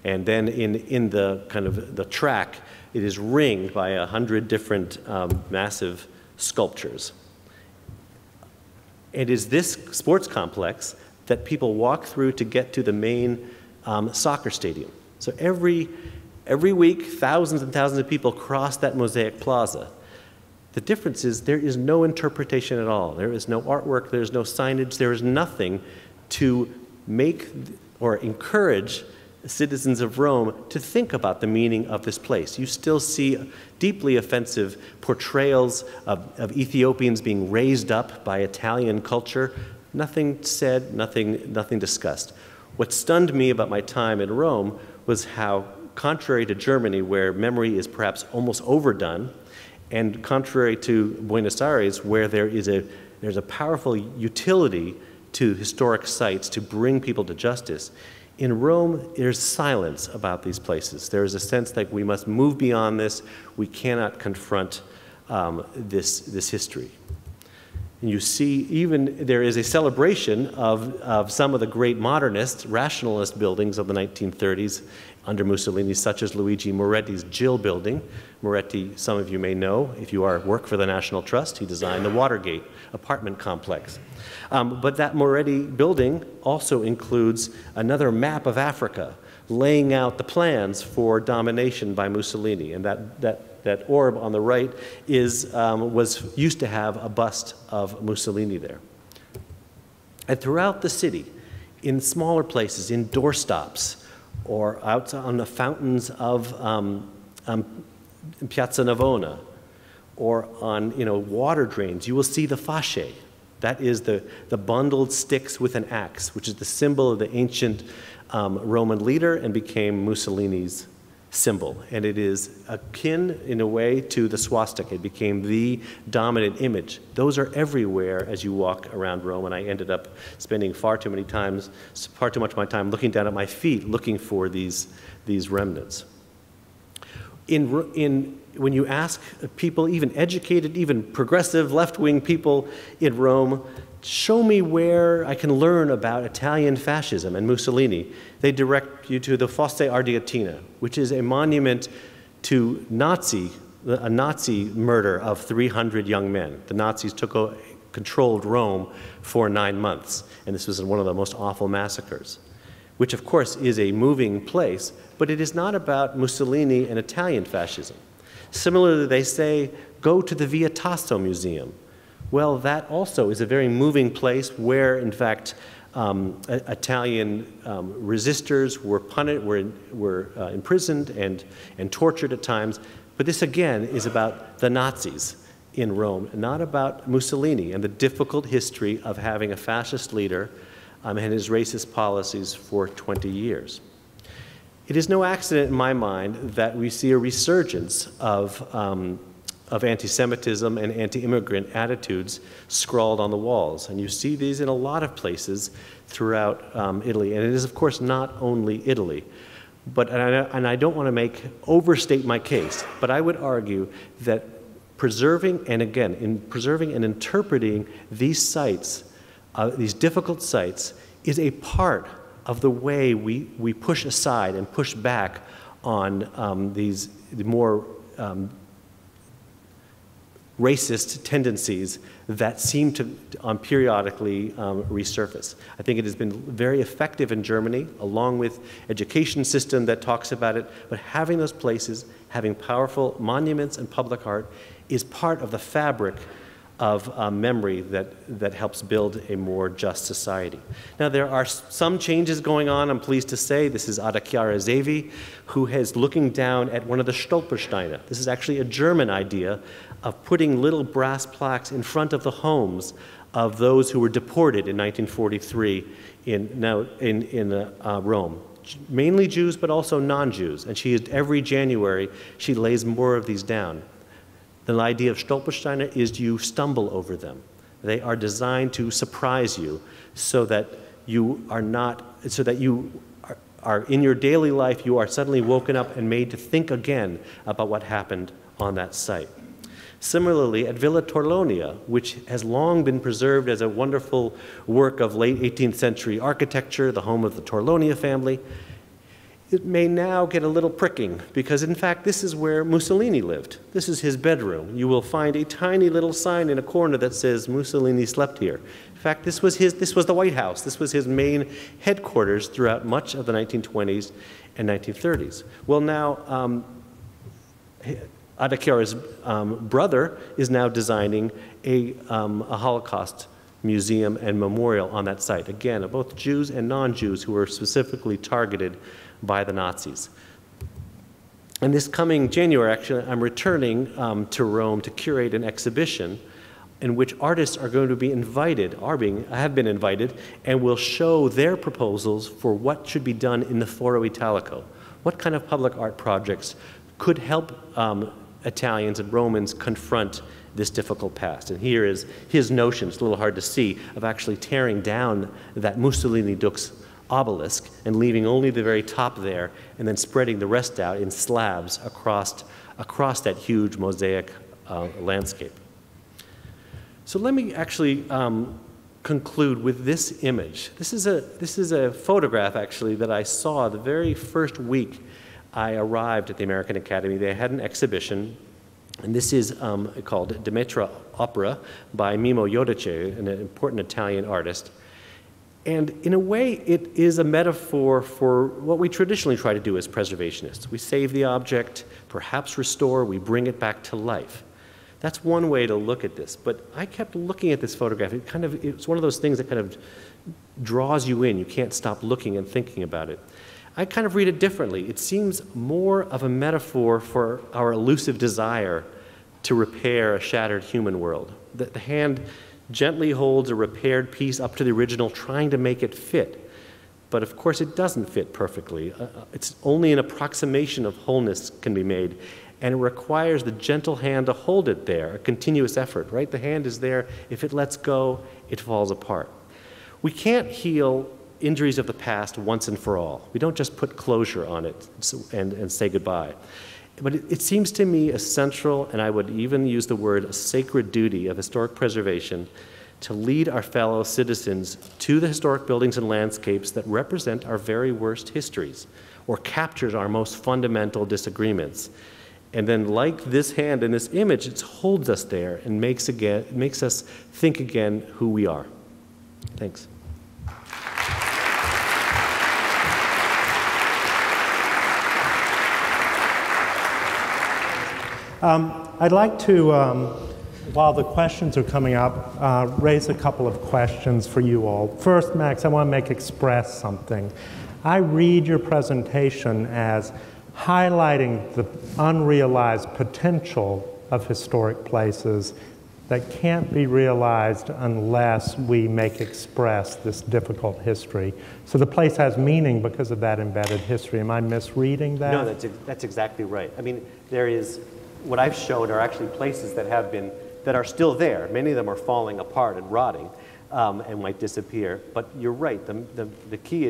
And then in the kind of the track, it is ringed by 100 different massive sculptures. It is this sports complex that people walk through to get to the main soccer stadium. So every week, thousands and thousands of people cross that mosaic plaza. The difference is there is no interpretation at all. There is no artwork, there is no signage, there is nothing to make or encourage citizens of Rome to think about the meaning of this place. You still see deeply offensive portrayals of Ethiopians being raised up by Italian culture. Nothing said, nothing discussed. What stunned me about my time in Rome was how, contrary to Germany, where memory is perhaps almost overdone, and contrary to Buenos Aires, where there's a powerful utility to historic sites to bring people to justice, in Rome, there's silence about these places. There is a sense that we must move beyond this. We cannot confront this history. And you see, even there is a celebration of some of the great modernist, rationalist buildings of the 1930s under Mussolini, such as Luigi Moretti's Gill building. Moretti, some of you may know, if you work for the National Trust, he designed the Watergate apartment complex. But that Moretti building also includes another map of Africa, laying out the plans for domination by Mussolini. And that orb on the right used to have a bust of Mussolini there. And throughout the city, in smaller places, in doorstops, or out on the fountains of Piazza Navona, or on water drains, you will see the fasce. That is the bundled sticks with an axe, which is the symbol of the ancient Roman leader and became Mussolini's symbol. And it is akin, in a way, to the swastika. It became the dominant image. Those are everywhere as you walk around Rome, and I ended up spending far too much of my time looking down at my feet, looking for these remnants. When you ask people, even educated, even progressive, left-wing people in Rome, show me where I can learn about Italian fascism and Mussolini, they direct you to the Fosse Ardeatina, which is a monument to a Nazi murder of 300 young men. The Nazis controlled Rome for 9 months, and this was one of the most awful massacres, which of course is a moving place, but it is not about Mussolini and Italian fascism. Similarly, they say, go to the Via Tasso Museum. Well, that also is a very moving place where, in fact, Italian resistors were imprisoned and tortured at times. But this, again, is about the Nazis in Rome, not about Mussolini and the difficult history of having a fascist leader and his racist policies for 20 years. It is no accident in my mind that we see a resurgence of anti-Semitism and anti-immigrant attitudes scrawled on the walls. And you see these in a lot of places throughout Italy. And it is, of course, not only Italy. And I don't want to overstate my case, but I would argue that preserving and interpreting these sites, these difficult sites, is a part of the way we push aside and push back on these more racist tendencies that seem to periodically resurface. I think it has been very effective in Germany, along with education system that talks about it, but having those places, having powerful monuments and public art is part of the fabric of memory that helps build a more just society. Now, there are some changes going on, I'm pleased to say. This is Ada Chiara Zevi, who is looking down at one of the Stolpersteine. This is actually a German idea of putting little brass plaques in front of the homes of those who were deported in 1943 in Rome. Mainly Jews, but also non-Jews. And every January, she lays more of these down. The idea of Stolpersteine is you stumble over them. They are designed to surprise you so that you are in your daily life, you are suddenly woken up and made to think again about what happened on that site. Similarly, at Villa Torlonia, which has long been preserved as a wonderful work of late 18th century architecture, the home of the Torlonia family, it may now get a little pricking, because in fact this is where Mussolini lived. This is his bedroom. You will find a tiny little sign in a corner that says Mussolini slept here. In fact, this was the White House. This was his main headquarters throughout much of the 1920s and 1930s. Well, now Ada Chiara's brother is now designing a Holocaust museum and memorial on that site. Again, of both Jews and non-Jews who were specifically targeted by the Nazis. And this coming January, actually, I'm returning to Rome to curate an exhibition in which artists are going to be invited, have been invited, and will show their proposals for what should be done in the Foro Italico. What kind of public art projects could help Italians and Romans confront this difficult past? And here is his notion, it's a little hard to see, of actually tearing down that Mussolini Dux obelisk and leaving only the very top there, and then spreading the rest out in slabs across that huge mosaic landscape. So let me actually conclude with this image. This is a photograph, actually, that I saw the very first week I arrived at the American Academy. They had an exhibition, and this is called Demetra Opera by Mimo Iodice, an important Italian artist. And in a way, it is a metaphor for what we traditionally try to do as preservationists. We save the object, perhaps restore, we bring it back to life. That's one way to look at this. But I kept looking at this photograph. It's one of those things that kind of draws you in. You can't stop looking and thinking about it. I kind of read it differently. It seems more of a metaphor for our elusive desire to repair a shattered human world. The hand gently holds a repaired piece up to the original, trying to make it fit. But of course, it doesn't fit perfectly. It's only an approximation of wholeness can be made, and it requires the gentle hand to hold it there, a continuous effort, right? The hand is there. If it lets go, it falls apart. We can't heal injuries of the past once and for all. We don't just put closure on it and say goodbye. But it seems to me essential, and I would even use the word a sacred duty of historic preservation, to lead our fellow citizens to the historic buildings and landscapes that represent our very worst histories or captures our most fundamental disagreements. And then, like this hand in this image, it holds us there and makes us think again who we are. Thanks. I'd like to, while the questions are coming up, raise a couple of questions for you all. First, Max, I want to express something. I read your presentation as highlighting the unrealized potential of historic places that can't be realized unless we make express this difficult history. So the place has meaning because of that embedded history. Am I misreading that? No, that's exactly right. I mean, there is, what I've shown are actually places that are still there. Many of them are falling apart and rotting and might disappear. But you're right, the key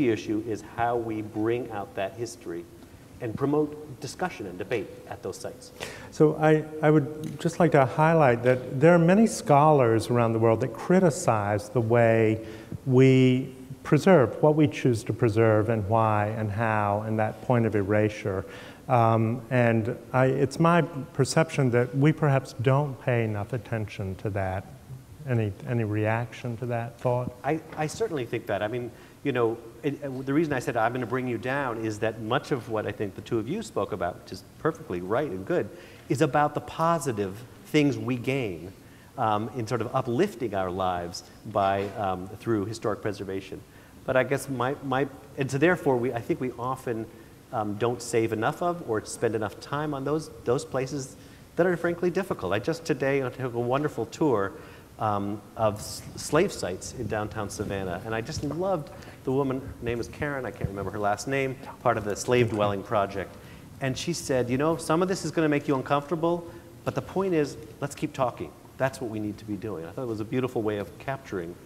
issue is how we bring out that history and promote discussion and debate at those sites. So I would just like to highlight that there are many scholars around the world that criticize the way we preserve, what we choose to preserve and why and how, and that point of erasure. It's my perception that we perhaps don't pay enough attention to that. Any reaction to that thought? I certainly think that. I mean, you know, the reason I said I'm going to bring you down is that much of what I think the two of you spoke about, which is perfectly right and good, is about the positive things we gain in sort of uplifting our lives by through historic preservation. But I guess and so therefore I think we often don't save enough of or spend enough time on those places that are frankly difficult. I just today took a wonderful tour of slave sites in downtown Savannah, and I just loved the woman. Her name is Karen, I can't remember her last name, part of the Slave Dwelling Project. And she said, you know, some of this is going to make you uncomfortable, but the point is, let's keep talking. That's what we need to be doing. I thought it was a beautiful way of capturing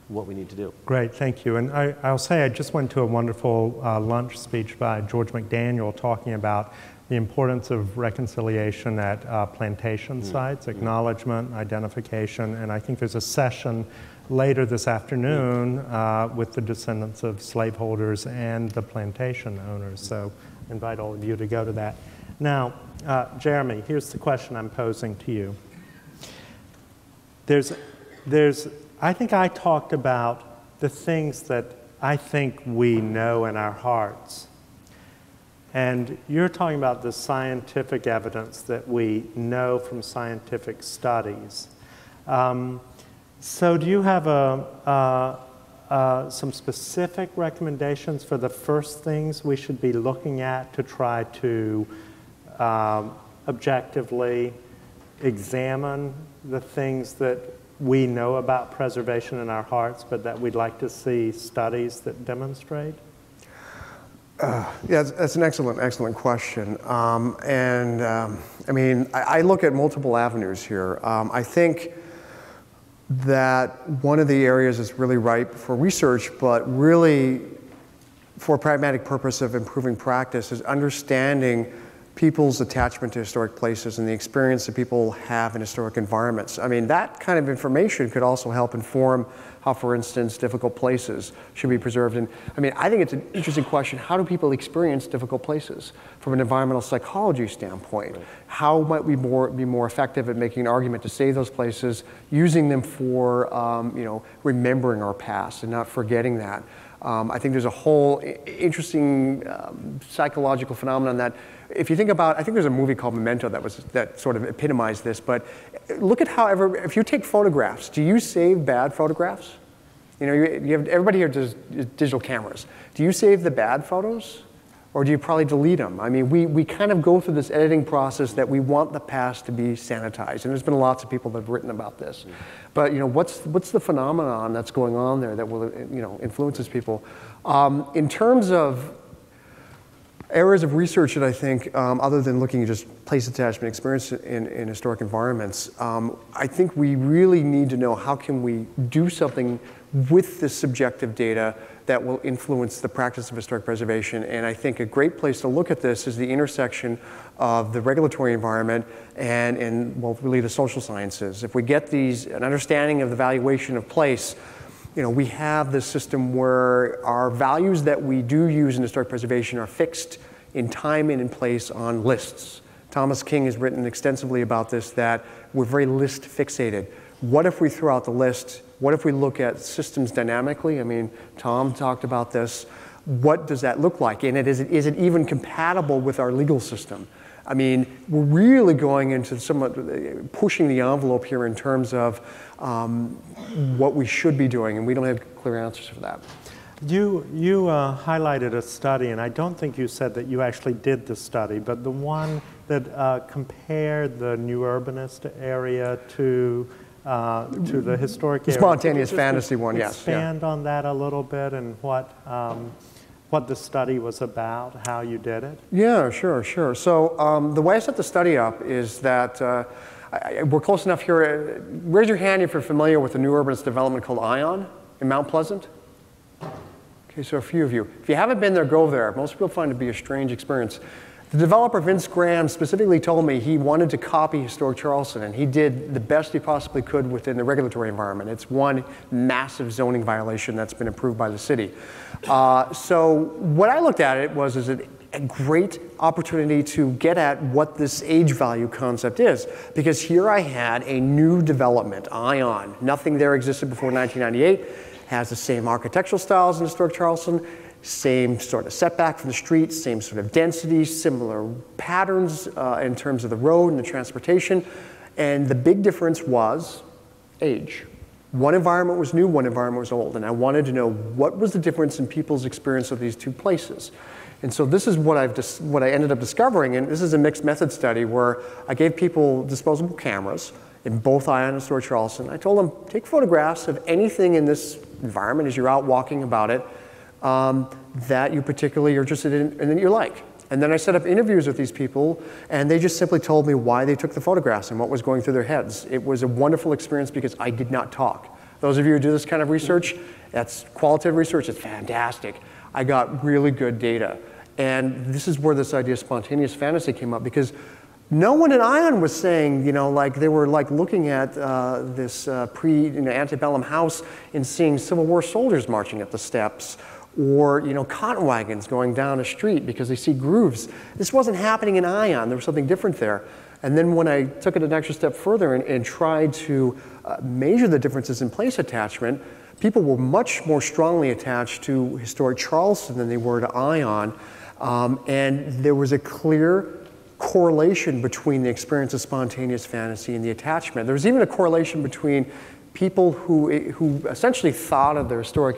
what we need to do. Great, thank you. And I'll say I just went to a wonderful lunch speech by George McDaniel talking about the importance of reconciliation at plantation sites, acknowledgement, identification, and I think there's a session later this afternoon with the descendants of slaveholders and the plantation owners. So I invite all of you to go to that. Now, Jeremy, here's the question I'm posing to you. I think I talked about the things that I think we know in our hearts. And you're talking about the scientific evidence that we know from scientific studies. So do you have some specific recommendations for the first things we should be looking at to try to objectively examine the things that we know about preservation in our hearts, but that we'd like to see studies that demonstrate? Yeah, that's an excellent question. I mean, I look at multiple avenues here. I think that one of the areas that's really ripe for research, but really for a pragmatic purpose of improving practice, is understanding people's attachment to historic places and the experience that people have in historic environments. I mean, that kind of information could also help inform how, for instance, difficult places should be preserved. And I mean, I think it's an interesting question. How do people experience difficult places from an environmental psychology standpoint? Right. How might we be more effective at making an argument to save those places, using them for remembering our past and not forgetting that? I think there's a whole interesting psychological phenomenon that, if you think about, I think there's a movie called Memento that sort of epitomized this, but look at if you take photographs, do you save bad photographs? You know, everybody here does digital cameras. Do you save the bad photos, or do you probably delete them? I mean, we kind of go through this editing process that we want the past to be sanitized, and there's been lots of people that have written about this. But what's the phenomenon that's going on there that will influences people? In terms of areas of research that I think, other than looking at just place attachment experience in historic environments, I think we really need to know how can we do something with this subjective data that will influence the practice of historic preservation. And I think a great place to look at this is the intersection of the regulatory environment and well, really the social sciences. If we get an understanding of the valuation of place, we have this system where our values that we do use in historic preservation are fixed in time and in place on lists. Thomas King has written extensively about this, that we're very list fixated. What if we throw out the list? What if we look at systems dynamically? I mean, Tom talked about this. What does that look like? And is it even compatible with our legal system? I mean, we're really going into somewhat pushing the envelope here in terms of what we should be doing, and we don't have clear answers for that. You highlighted a study, and I don't think you said that you actually did the study, but the one that compared the new urbanist area to the historic area. Spontaneous fantasy one, yes. Expand on that a little bit and what the study was about, how you did it? Yeah, sure. So the way I set the study up is that we're close enough here. Raise your hand if you're familiar with the new urbanist development called Ion in Mount Pleasant. Okay, so a few of you. If you haven't been there, go there. Most people find it to be a strange experience. The developer, Vince Graham, specifically told me he wanted to copy historic Charleston, and he did the best he possibly could within the regulatory environment. It's one massive zoning violation that's been approved by the city. So what I looked at it was as a great opportunity to get at what this age value concept is. Because here I had a new development, Ion. Nothing there existed before 1998. Has the same architectural styles in historic Charleston. Same sort of setback from the street, same sort of density, similar patterns in terms of the road and the transportation. And the big difference was age. One environment was new, one environment was old. And I wanted to know what was the difference in people's experience of these two places. And so this is what I ended up discovering. And this is a mixed method study where I gave people disposable cameras in both Ion and historic Charleston. I told them, take photographs of anything in this environment as you're out walking about it that you particularly are interested in and that you like. And then I set up interviews with these people, and they just simply told me why they took the photographs and what was going through their heads. It was a wonderful experience because I did not talk. Those of you who do this kind of research, that's qualitative research, it's fantastic. I got really good data. And this is where this idea of spontaneous fantasy came up, because no one in Ion was saying, like they were like looking at this pre-antebellum house and seeing Civil War soldiers marching up the steps, or cotton wagons going down a street because they see grooves. This wasn't happening in Ion. There was something different there. And then when I took it an extra step further and tried to measure the differences in place attachment, people were much more strongly attached to historic Charleston than they were to Ion. And there was a clear correlation between the experience of spontaneous fantasy and the attachment. There was even a correlation between people who essentially thought of their historic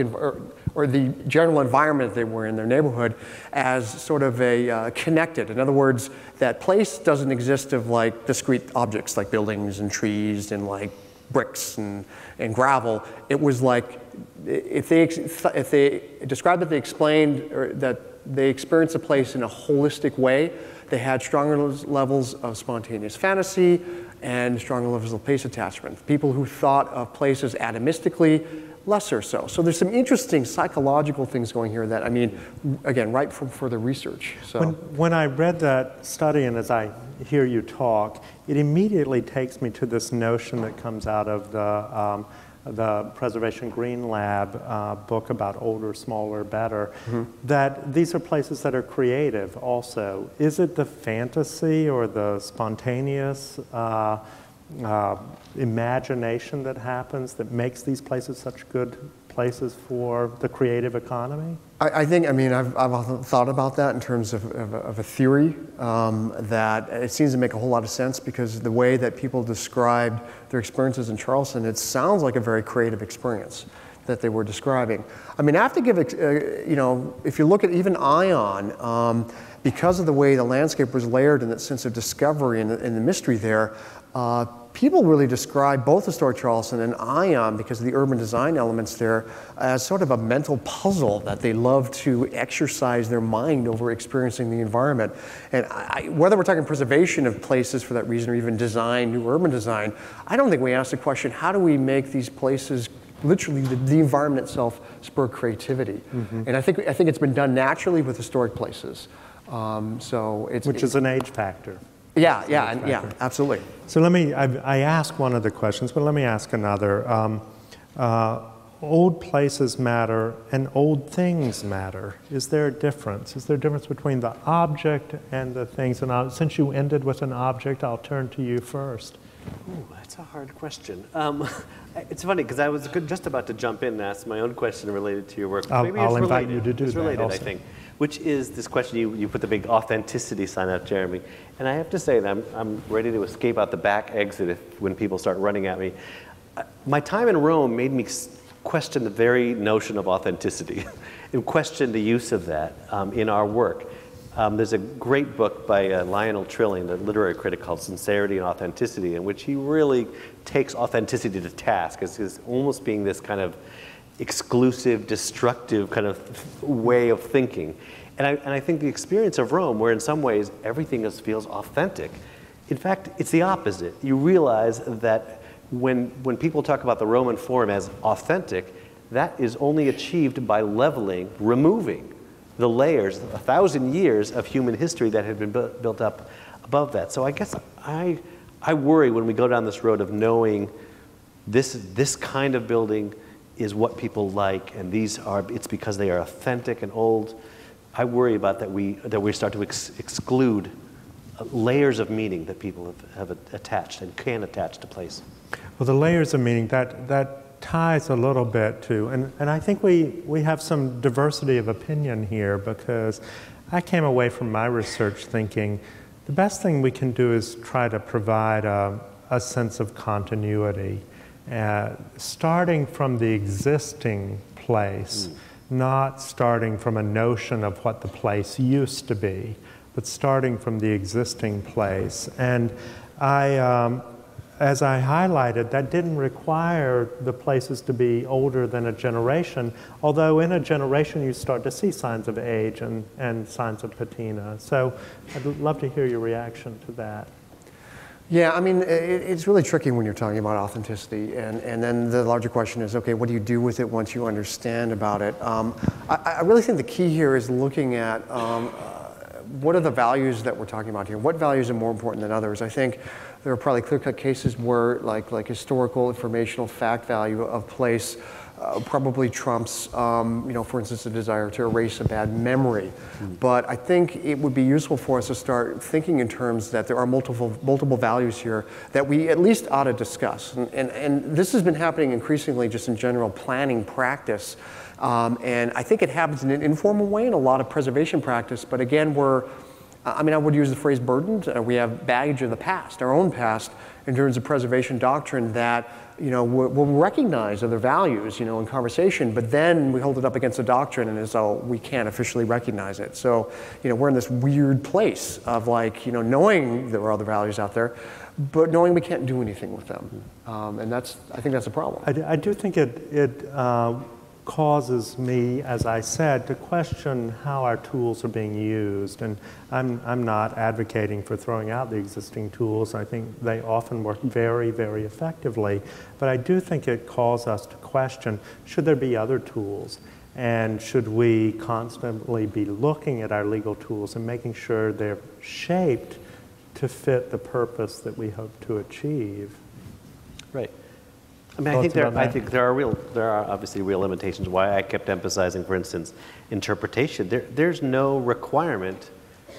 or the general environment they were in, their neighborhood, as sort of a connected. In other words, that place doesn't exist of like discrete objects like buildings and trees and like bricks and gravel. It was like, if they described that they explained or that they experienced a place in a holistic way, they had stronger levels of spontaneous fantasy and stronger levels of place attachment. People who thought of places atomistically, lesser so. So there's some interesting psychological things going here that, I mean, again, right from further research. So when I read that study and as I hear you talk, it immediately takes me to this notion that comes out of the Preservation Green Lab book about older, smaller, better, that these are places that are creative also. Is it the fantasy or the spontaneous imagination that happens that makes these places such good places for the creative economy? I think, I mean, I've often thought about that in terms of a theory that it seems to make a whole lot of sense because the way that people described their experiences in Charleston, it sounds like a very creative experience that they were describing. I mean, I have to give, you know, if you look at even Ion, because of the way the landscape was layered and that sense of discovery and the mystery there, people really describe both historic Charleston and Ion, because of the urban design elements there, as sort of a mental puzzle that they love to exercise their mind over experiencing the environment. And whether we're talking preservation of places for that reason or even design, new urban design, I don't think we ask the question, how do we make these places, literally the environment itself, spur creativity? And I think it's been done naturally with historic places. Which is an age factor. Yeah, absolutely. So let me, I asked one of the questions, but let me ask another. Old places matter and old things matter. Is there a difference? Is there a difference between the object and the things? And since you ended with an object, I'll turn to you first. Ooh, that's a hard question. It's funny because I was just about to jump in and ask my own question related to your work. I'll invite you to do that. It's related, also. I think, which is this question, you put the big authenticity sign out, Jeremy. And I have to say that I'm ready to escape out the back exit when people start running at me. My time in Rome made me question the very notion of authenticity and question the use of that in our work. There's a great book by Lionel Trilling, the literary critic, called Sincerity and Authenticity, in which he really takes authenticity to task as almost being this kind of exclusive, destructive kind of way of thinking. And I think the experience of Rome, where in some ways everything feels authentic, in fact, it's the opposite. You realize that when people talk about the Roman Forum as authentic, that is only achieved by leveling, removing the layers, 1,000 years of human history that had been built up above that. So I guess I worry when we go down this road of knowing this kind of building is what people like, and it's because they are authentic and old. I worry about that we start to exclude layers of meaning that people have attached and can attach to place. Well, the layers of meaning, that ties a little bit to, and I think we have some diversity of opinion here, because I came away from my research thinking the best thing we can do is try to provide a sense of continuity, starting from the existing place, not starting from a notion of what the place used to be, but starting from the existing place. And as I highlighted, that didn't require the places to be older than a generation, although in a generation you start to see signs of age and signs of patina. So I'd love to hear your reaction to that. Yeah, I mean, it's really tricky when you're talking about authenticity, and then the larger question is, okay, what do you do with it once you understand about it? I really think the key here is looking at what are the values that we're talking about here? What values are more important than others? I think there are probably clear-cut cases where like historical, informational, fact value of place probably trumps, for instance, the desire to erase a bad memory. But I think it would be useful for us to start thinking in terms that there are multiple values here that we at least ought to discuss. And this has been happening increasingly just in general planning practice. And I think it happens in an informal way in a lot of preservation practice. But again, we're I mean, I would use the phrase burdened. We have baggage of the past, our own past, in terms of preservation doctrine that, we'll recognize other values, in conversation, but then we hold it up against the doctrine and as though we can't officially recognize it. So, we're in this weird place of knowing there are other values out there, but knowing we can't do anything with them. And I think that's a problem. I do think it causes me, as I said, to question how our tools are being used. And I'm not advocating for throwing out the existing tools. I think they often work very, very effectively. But I do think it calls us to question, should there be other tools? And should we constantly be looking at our legal tools and making sure they're shaped to fit the purpose that we hope to achieve? Right. I mean, I think there are obviously real limitations. Why I kept emphasizing, for instance, interpretation. There's no requirement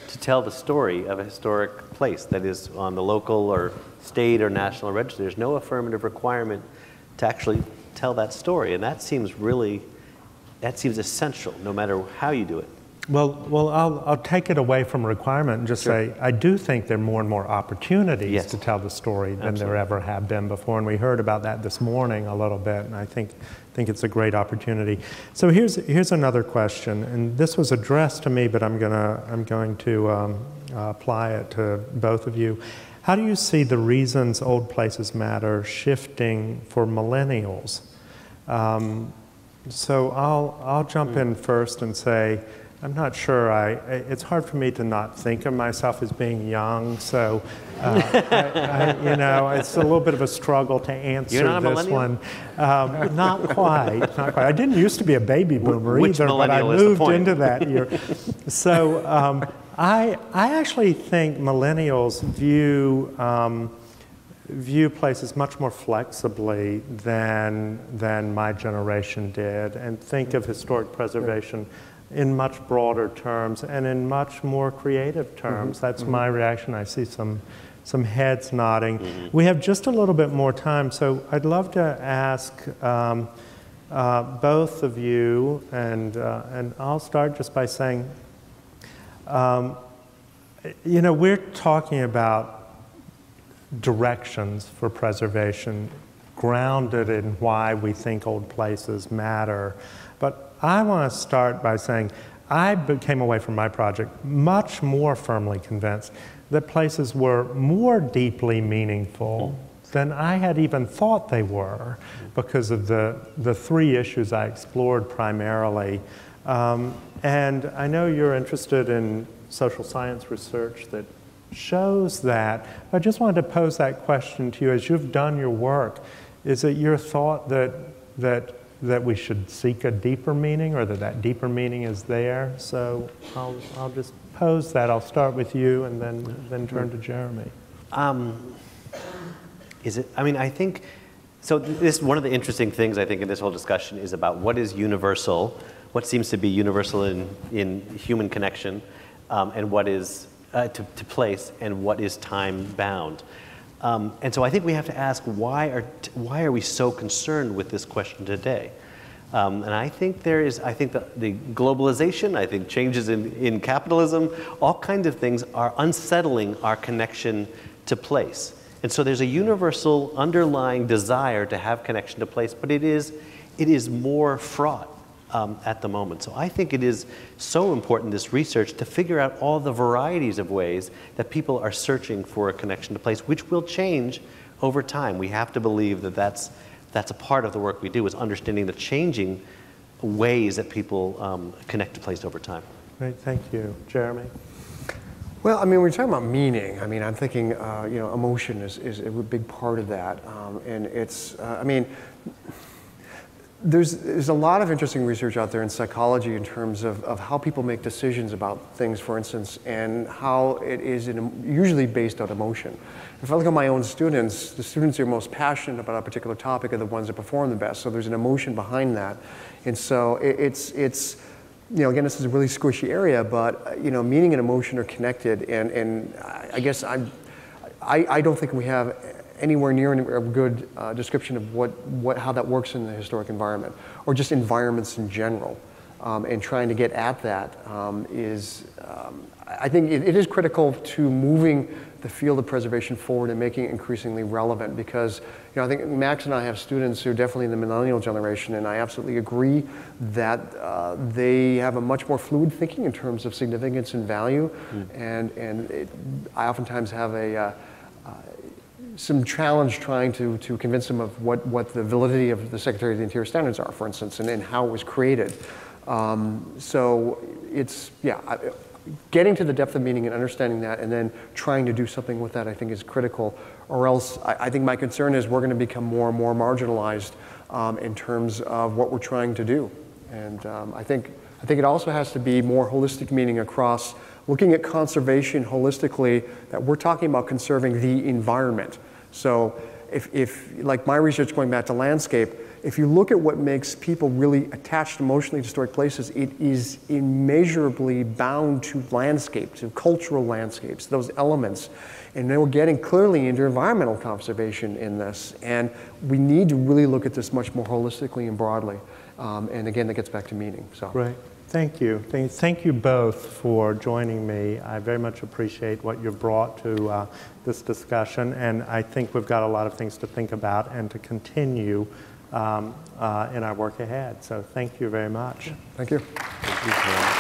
to tell the story of a historic place that is on the local or state or national register. There's no affirmative requirement to actually tell that story, and that seems essential, no matter how you do it. Well, I'll take it away from requirement and just say, I do think there are more and more opportunities to tell the story than there ever have been before, and we heard about that this morning a little bit, and I think it's a great opportunity. So here's another question, and this was addressed to me, but I'm going to apply it to both of you. How do you see the reasons old places matter shifting for millennials? So I'll jump in first and say, I'm not sure. It's hard for me to not think of myself as being young, so it's a little bit of a struggle to answer You're not this a one. Not quite. I didn't used to be a baby boomer either, but I millennial is the moved point? into that year. So I actually think millennials view places much more flexibly than my generation did, and think of historic preservation in much broader terms and in much more creative terms. That's my reaction. I see some heads nodding. We have just a little bit more time, so I'd love to ask both of you, and I'll start just by saying, we're talking about directions for preservation grounded in why we think old places matter. But I want to start by saying I came away from my project much more firmly convinced that places were more deeply meaningful than I had even thought they were because of the three issues I explored primarily. And I know you're interested in social science research that shows that. I just wanted to pose that question to you as you've done your work. Is it your thought that we should seek a deeper meaning, or that deeper meaning is there? So I'll just pose that. I'll start with you and then turn to Jeremy. I think, so this, one of the interesting things I think in this whole discussion is about what is universal, what seems to be universal in human connection, and what is to place, and what is time bound. And so I think we have to ask, why are we so concerned with this question today? And I think the globalization, I think changes in capitalism, all kinds of things are unsettling our connection to place. And so there's a universal underlying desire to have connection to place, but it is more fraught at the moment. So I think it is so important, this research, to figure out all the varieties of ways that people are searching for a connection to place, which will change over time. We have to believe that that's a part of the work we do, is understanding the changing ways that people connect to place over time. Great, thank you. Jeremy? Well, I mean, when we're talking about meaning, I mean, I'm thinking, emotion is a big part of that. And it's, there's a lot of interesting research out there in psychology in terms of how people make decisions about things, for instance, and how it is usually based on emotion. If I look at my own students, the students who are most passionate about a particular topic are the ones that perform the best. So there's an emotion behind that. And so it's again, this is a really squishy area, but, meaning and emotion are connected. And I guess I don't think we have anywhere near a good description of how that works in the historic environment, or just environments in general. and trying to get at that is, I think it is critical to moving the field of preservation forward and making it increasingly relevant, because I think Max and I have students who are definitely in the millennial generation, and I absolutely agree that they have a much more fluid thinking in terms of significance and value, and I oftentimes have some challenge trying to convince them of what the validity of the Secretary of the Interior standards are, for instance, and how it was created. So it's, getting to the depth of meaning and understanding that, and then trying to do something with that, I think is critical. Or else, I think my concern is we're going to become more and more marginalized in terms of what we're trying to do. And I think it also has to be more holistic meaning across looking at conservation holistically, that we're talking about conserving the environment. So if like my research going back to landscape, if you look at what makes people really attached emotionally to historic places, it is immeasurably bound to landscape, to cultural landscapes, those elements. And then we're getting clearly into environmental conservation in this. And we need to really look at this much more holistically and broadly. And again, that gets back to meaning. So. Right. Thank you. Thank you both for joining me. I very much appreciate what you've brought to this discussion. And I think we've got a lot of things to think about and to continue in our work ahead. So thank you very much. Thank you. Thank you, Jim.